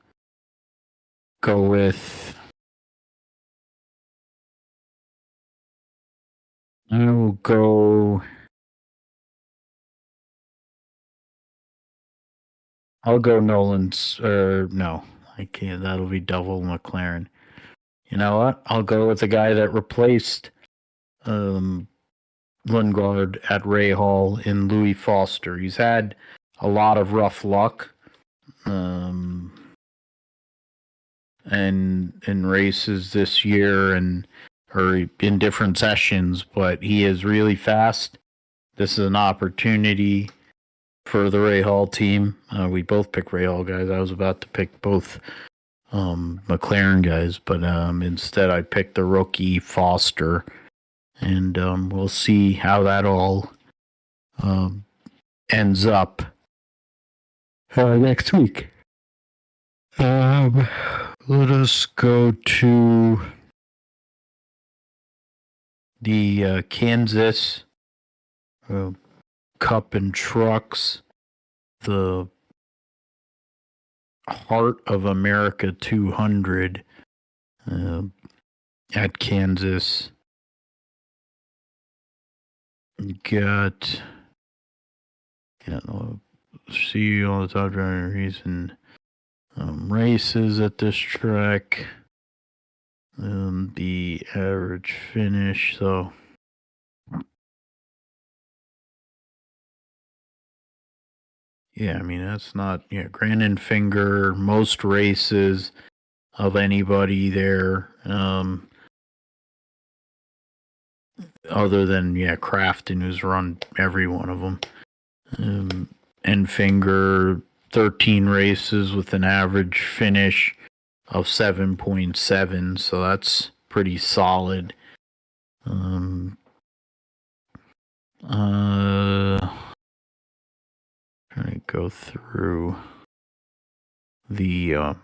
go with. I'll go Nolan's. No, I can't. That'll be double McLaren. You know what? I'll go with the guy that replaced Lundgaard at Rahal in Louis Foster. He's had a lot of rough luck and in races this year or in different sessions, but he is really fast. This is an opportunity for the Rahal team. We both picked Rahal guys. I was about to pick both McLaren guys, but instead I picked the rookie Foster, and we'll see how that all ends up next week. Let us go to the Kansas Cup and Trucks, the Heart of America 200 at Kansas. Got see all the top drivers in races at this track. The average finish, so yeah, I mean that's not Grandin Finger, most races of anybody there, other than Crafton, who's run every one of them. And Finger, 13 races with an average finish of 7.7, so that's pretty solid. Trying to go through the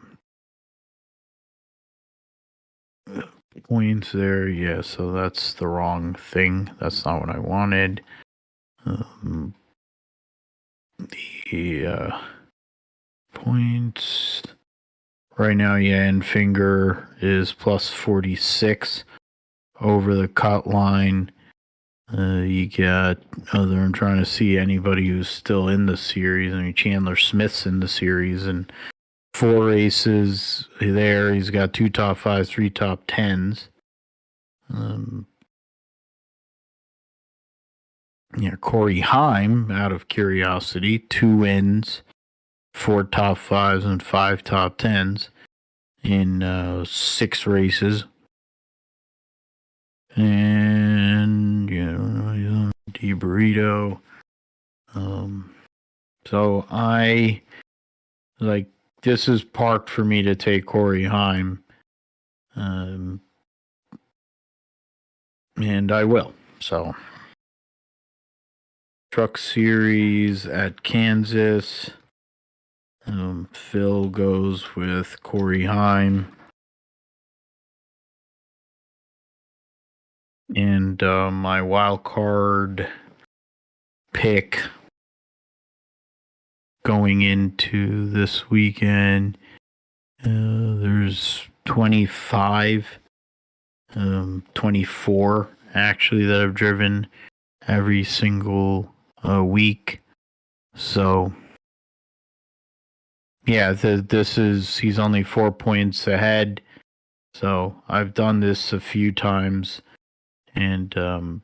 points there. Yeah, so that's the wrong thing. That's not what I wanted. The points right now, yeah, and Finger is plus 46 over the cut line. You got I'm trying to see anybody who's still in the series. I mean, Chandler Smith's in the series and 4 races there. He's got 2 top 5s, 3 top 10s. Yeah, Corey Heim, out of curiosity, 2 wins, 4 top 5s, and 5 top 10s in 6 races. And, D Burrito. So I, this is parked for me to take Corey Heim. And I will. So, Truck Series at Kansas. Phil goes with Corey Heim. And my wild card pick going into this weekend, there's 25, 24 actually that have driven every single week. So, yeah, he's only 4 points ahead. So I've done this a few times, and I'm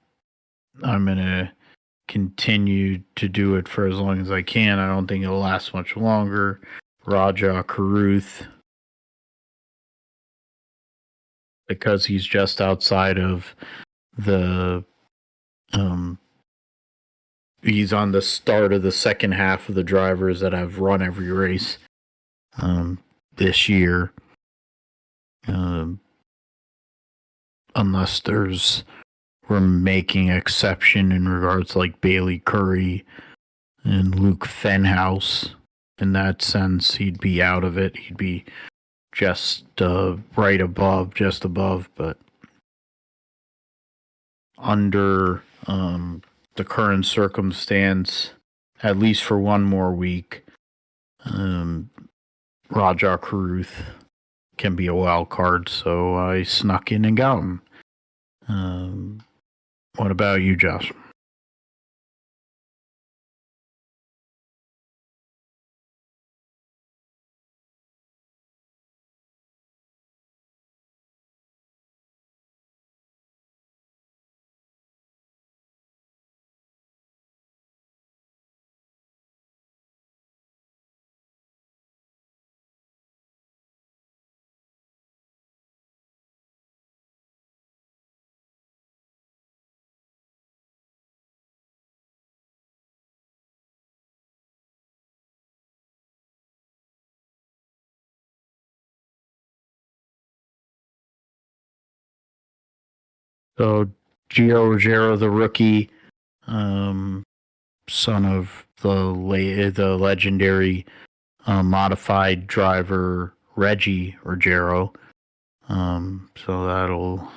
going to continue to do it for as long as I can. I don't think it'll last much longer. Raja Caruth, because he's just outside of the he's on the start of the second half of the drivers that have run every race this year, unless we're making exception in regards to like Bailey Curry and Luke Fenhouse. In that sense, he'd be out of it. He'd be just right above, just above, but under the current circumstance, at least for one more week, Raja Caruth can be a wild card, so I snuck in and got him. What about you, Josh? So, Gio Ruggiero, the rookie, son of the legendary modified driver Reggie Ruggiero. So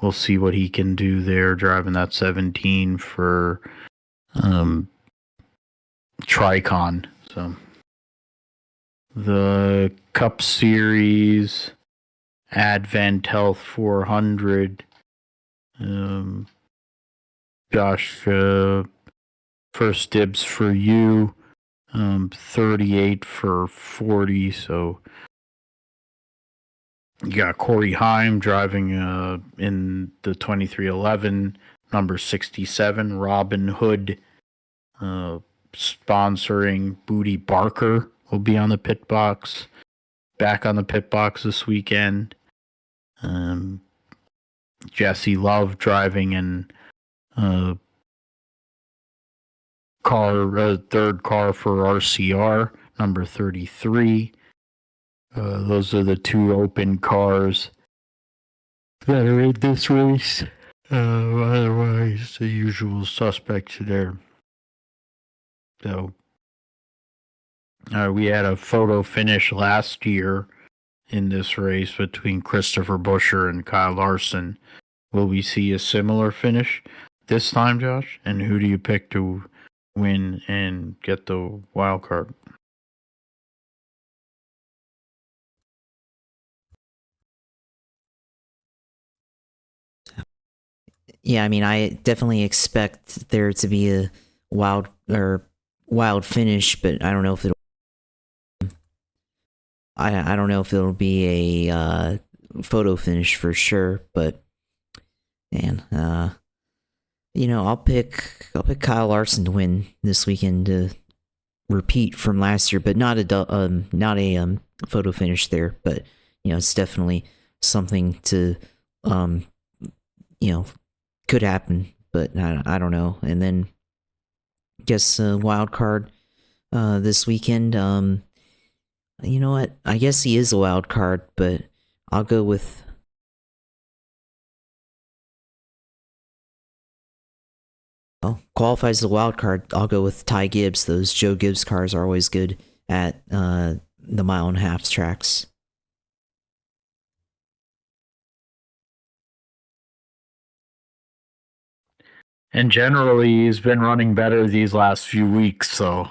we'll see what he can do there, driving that 17 for Tricon. So the Cup Series, Advent Health 400. Josh, first dibs for you. 38 for 40. So you got Corey Heim driving in the 2311, number 67. Robin Hood sponsoring Booty Barker will be on the pit box. Back on the pit box this weekend. Jesse Love driving in third car for RCR, number 33. Those are the 2 open cars that are in this race. Otherwise, the usual suspects there. So, we had a photo finish last year in this race between Christopher Buescher and Kyle Larson. Will we see a similar finish this time, Josh? And who do you pick to win and get the wild card? Yeah, I mean, I definitely expect there to be a wild finish, but I don't know if it'll. I don't know if it'll be a photo finish for sure, but man, I'll pick Kyle Larson to win this weekend to repeat from last year, but not a photo finish there. But it's definitely something to could happen, but I don't know. And then I guess wild card this weekend. You know what? I guess he is a wild card, but I'll go with. Well, qualifies as a wild card. I'll go with Ty Gibbs. Those Joe Gibbs cars are always good at the 1.5 mile tracks. And generally, he's been running better these last few weeks, so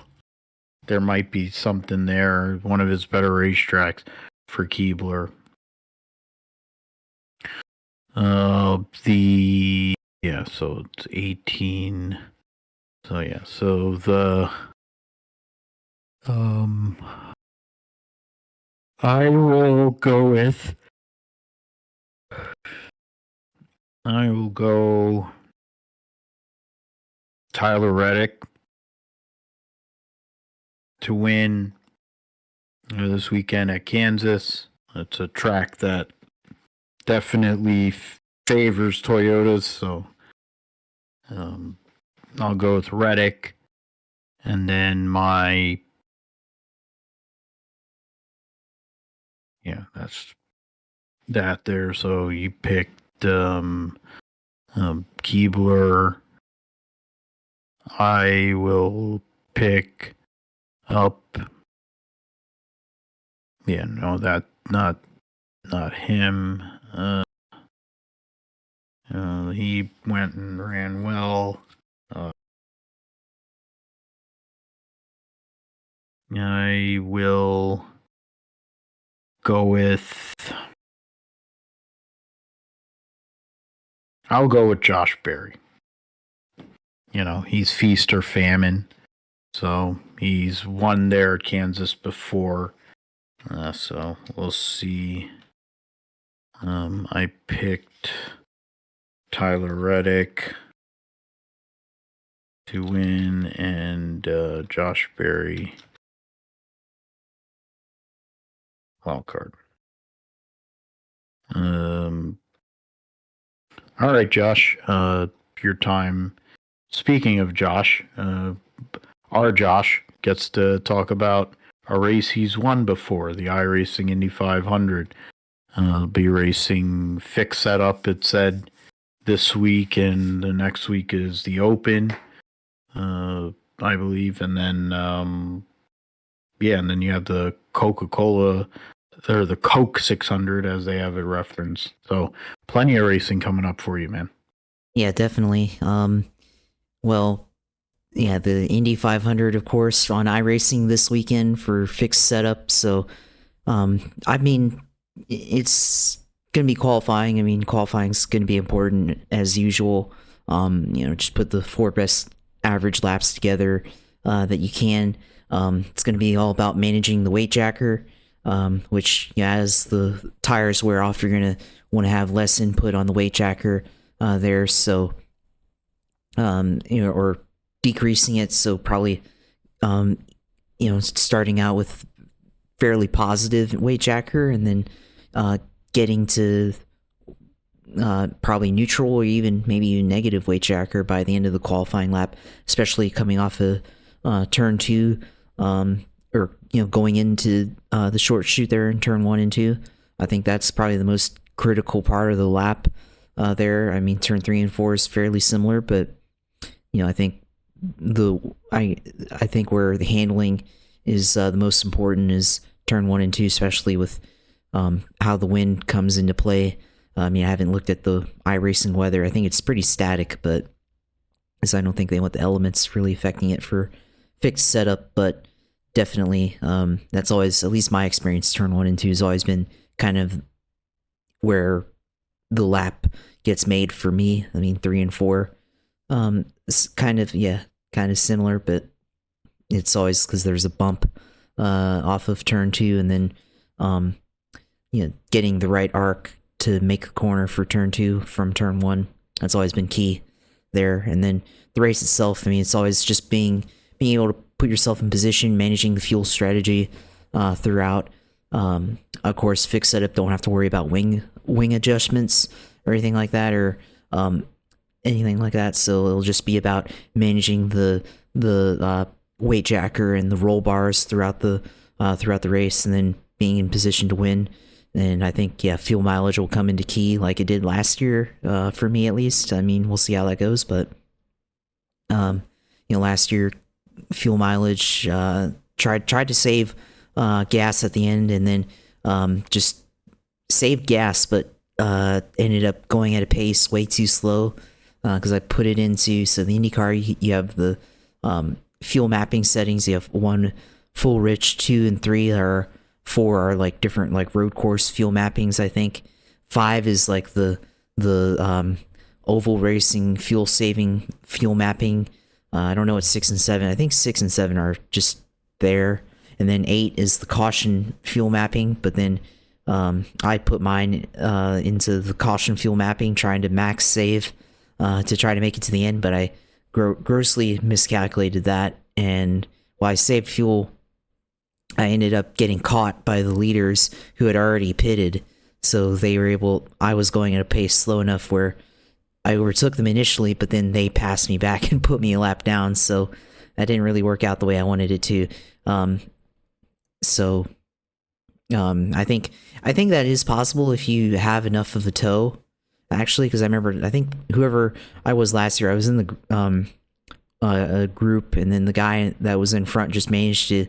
there might be something there. One of his better racetracks for Keebler. So it's 18. So yeah, so the I will go Tyler Reddick to win this weekend at Kansas. It's a track that definitely favors Toyotas, so I'll go with Reddick. And then that's that there. So you picked Keebler. I will pick up. Yeah, no, that not him. He went and ran well. I will go with. I'll go with Josh Berry. He's feast or famine. So he's won there at Kansas before. So we'll see. I picked Tyler Reddick to win and Josh Berry wild card. All right, Josh. Your time. Speaking of Josh, our Josh gets to talk about a race he's won before, the iRacing Indy 500. Be racing fixed setup, it said, this week, and the next week is the Open, I believe, and then and then you have the Coca-Cola or the Coke 600 as they have it referenced. So plenty of racing coming up for you, man. Yeah, definitely. The Indy 500, of course, on iRacing this weekend for fixed setup. So, I mean, it's going to be qualifying. I mean, qualifying is going to be important as usual. Just put the 4 best average laps together that you can. It's going to be all about managing the weight jacker, which as the tires wear off, you're going to want to have less input on the weight jacker there. So, or decreasing it. So probably, starting out with fairly positive weight jacker and then getting to probably neutral or even maybe negative weight jacker by the end of the qualifying lap, especially coming off of turn 2 or going into the short chute there in turn 1 and 2. I think that's probably the most critical part of the lap there. I mean, turn 3 and 4 is fairly similar, but I think I think where the handling is the most important is turn 1 and 2, especially with how the wind comes into play. I mean, I haven't looked at the iRacing weather. I think it's pretty static, but as I don't think they want the elements really affecting it for fixed setup. But definitely, that's always, at least my experience, turn 1 and 2 has always been kind of where the lap gets made for me. I mean, 3 and 4, it's kind of similar, but it's always because there's a bump off of turn 2, and then getting the right arc to make a corner for turn 2 from turn 1. That's always been key there. And then the race itself, I mean, it's always just being able to put yourself in position, managing the fuel strategy throughout. Of course, fixed setup, don't have to worry about wing adjustments or anything like that, or anything like that. So it'll just be about managing the weight jacker and the roll bars throughout the race, and then being in position to win. And I think, fuel mileage will come into key like it did last year, for me at least. I mean, we'll see how that goes, but last year fuel mileage, tried to save gas at the end, and then just saved gas, but ended up going at a pace way too slow, because I put it into, so the IndyCar, you have the fuel mapping settings. You have 1 full rich, 2 and 3 are 4 are like different like road course fuel mappings. I think 5 is like the oval racing fuel saving fuel mapping. I don't know what 6 and 7. I think 6 and 7 are just there, and then 8 is the caution fuel mapping. But then I put mine into the caution fuel mapping, trying to max save to try to make it to the end. But I grossly miscalculated that, and while I saved fuel, I ended up getting caught by the leaders who had already pitted. So I was going at a pace slow enough where I overtook them initially, but then they passed me back and put me a lap down. So that didn't really work out the way I wanted it to. I think that is possible if you have enough of a tow, actually, because I remember, I think whoever I was last year, I was in the a group, and then the guy that was in front just managed to,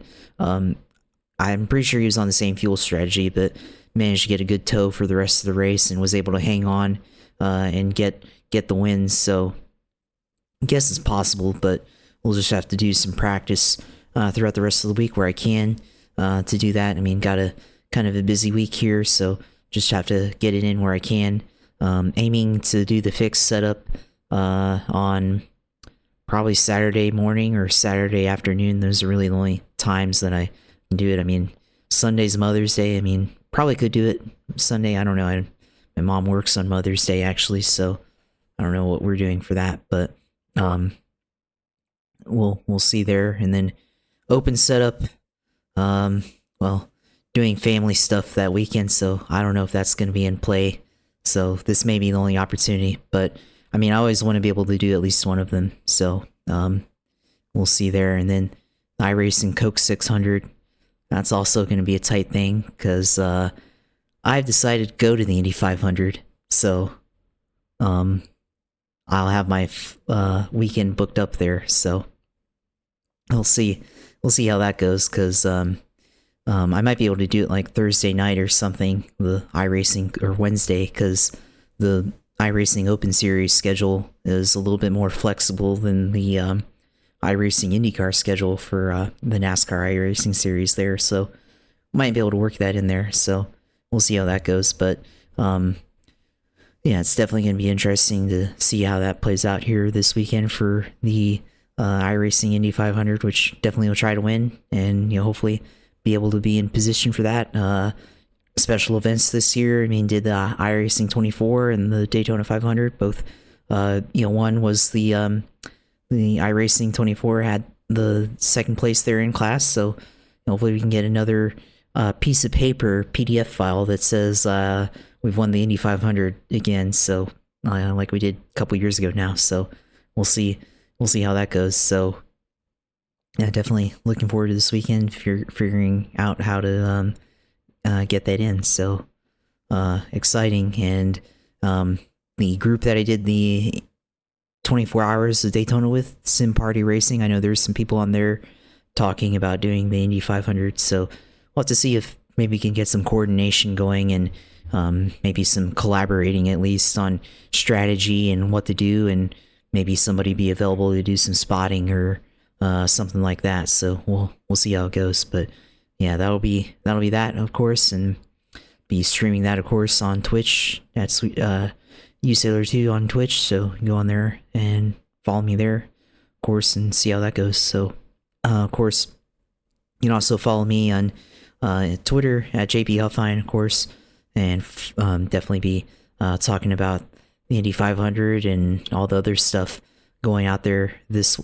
I'm pretty sure he was on the same fuel strategy, but managed to get a good tow for the rest of the race and was able to hang on and get the wins. So I guess it's possible, but we'll just have to do some practice throughout the rest of the week where I can to do that. I mean, got a kind of a busy week here, so just have to get it in where I can. Aiming to do the fixed setup on probably Saturday morning or Saturday afternoon. Those are really the only times that I can do it. I mean, Sunday's Mother's Day. I mean, probably could do it Sunday. I don't know. My mom works on Mother's Day, actually, so I don't know what we're doing for that, but we'll see there. And then open setup, doing family stuff that weekend, so I don't know if that's going to be in play. So this may be the only opportunity, but I mean, I always want to be able to do at least one of them. So we'll see there. And then iRacing Coke 600, that's also going to be a tight thing, because I've decided to go to the Indy 500. So I'll have my weekend booked up there. So we'll see how that goes, because I might be able to do it like Thursday night or something, the iRacing, or Wednesday, because the iRacing Open Series schedule is a little bit more flexible than the iRacing IndyCar schedule for the NASCAR iRacing series there. So might be able to work that in there. So we'll see how that goes. But it's definitely going to be interesting to see how that plays out here this weekend for the iRacing Indy 500, which definitely will try to win, and hopefully be able to be in position for that. Special events this year, I mean, did the iRacing 24 and the Daytona 500 both. One was the iRacing 24 had the second place there in class, so hopefully we can get another piece of paper PDF file that says we've won the Indy 500 again, so like we did a couple years ago now. So we'll see how that goes. So yeah, definitely looking forward to this weekend, figuring out how to get that in. So exciting. And the group that I did the 24 hours of Daytona with, Sim Party Racing, I know there's some people on there talking about doing the Indy 500, so we'll have to see if maybe can get some coordination going and maybe some collaborating at least on strategy and what to do, and maybe somebody be available to do some spotting or something like that. So we'll see how it goes. But yeah, that'll be that, of course, and be streaming that, of course, on Twitch. That's uSailor2 on Twitch. So go on there and follow me there, of course, and see how that goes. So of course, you can also follow me on Twitter at JPHuffine, of course, and definitely be talking about the Indy 500 and all the other stuff going out there this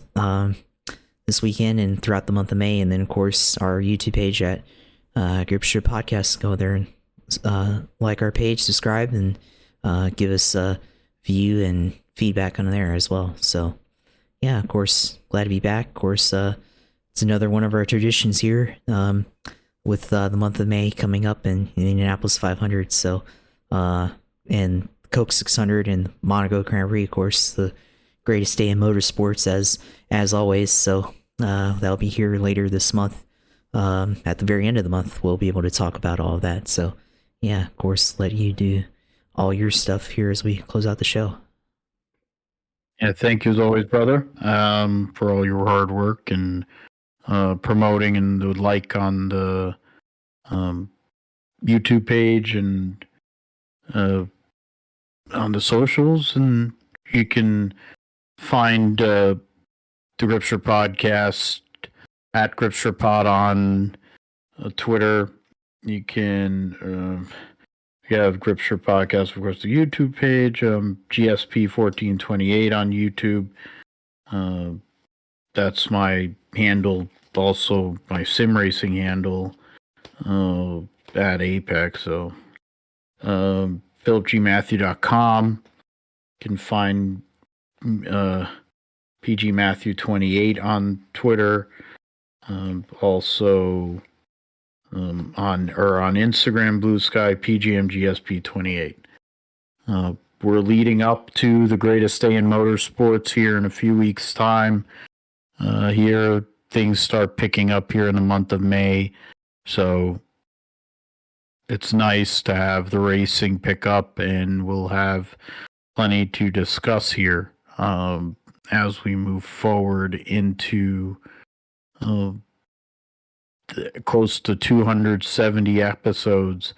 weekend and throughout the month of May. And then, of course, our YouTube page at Gripster Podcast. Go there and like our page, subscribe, and give us a view and feedback on there as well. So, yeah, of course, glad to be back. Of course, it's another one of our traditions here with the month of May coming up in the Indianapolis 500. So, and Coke 600 and Monaco Grand Prix, of course, the greatest day in motorsports as always. So that'll be here later this month. At the very end of the month, we'll be able to talk about all of that. So, yeah, of course, let you do all your stuff here as we close out the show. Yeah, thank you as always, brother, for all your hard work and promoting and the like on the YouTube page and on the socials. And you can find the Gripster Podcast at Gripster Pod on Twitter. You can have Gripster Podcast, of course, the YouTube page, GSP 1428 on YouTube. That's my handle, also my sim racing handle at Apex. So, philipgmatthew.com. You can find PGMatthew28 on Twitter. Also on Instagram, Blue Sky, PGMGSP28. We're leading up to the greatest day in motorsports here in a few weeks' time. Here, things start picking up here in the month of May. So it's nice to have the racing pick up, and we'll have plenty to discuss here as we move forward into close to 270 episodes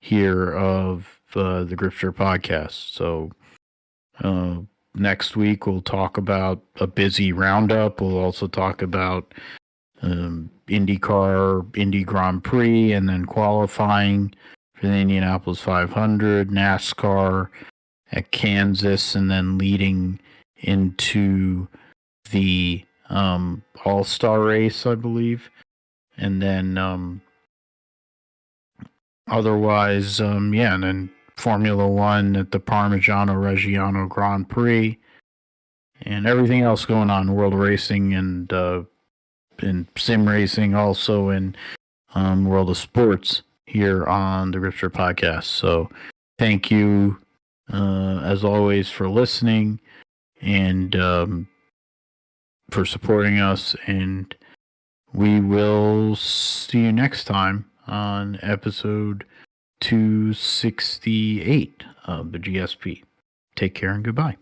here of the Gripster Podcast. So next week we'll talk about a busy roundup. We'll also talk about IndyCar, Indy Grand Prix, and then qualifying for the Indianapolis 500, NASCAR at Kansas, and then leading into the All-Star race, I believe. And then otherwise, and then Formula One at the Parmigiano Reggiano Grand Prix, and everything else going on in world racing and sim racing, also in world of sports here on the Gripster Podcast. So thank you as always for listening and for supporting us, and we will see you next time on episode 268 of the GSP. Take care and goodbye.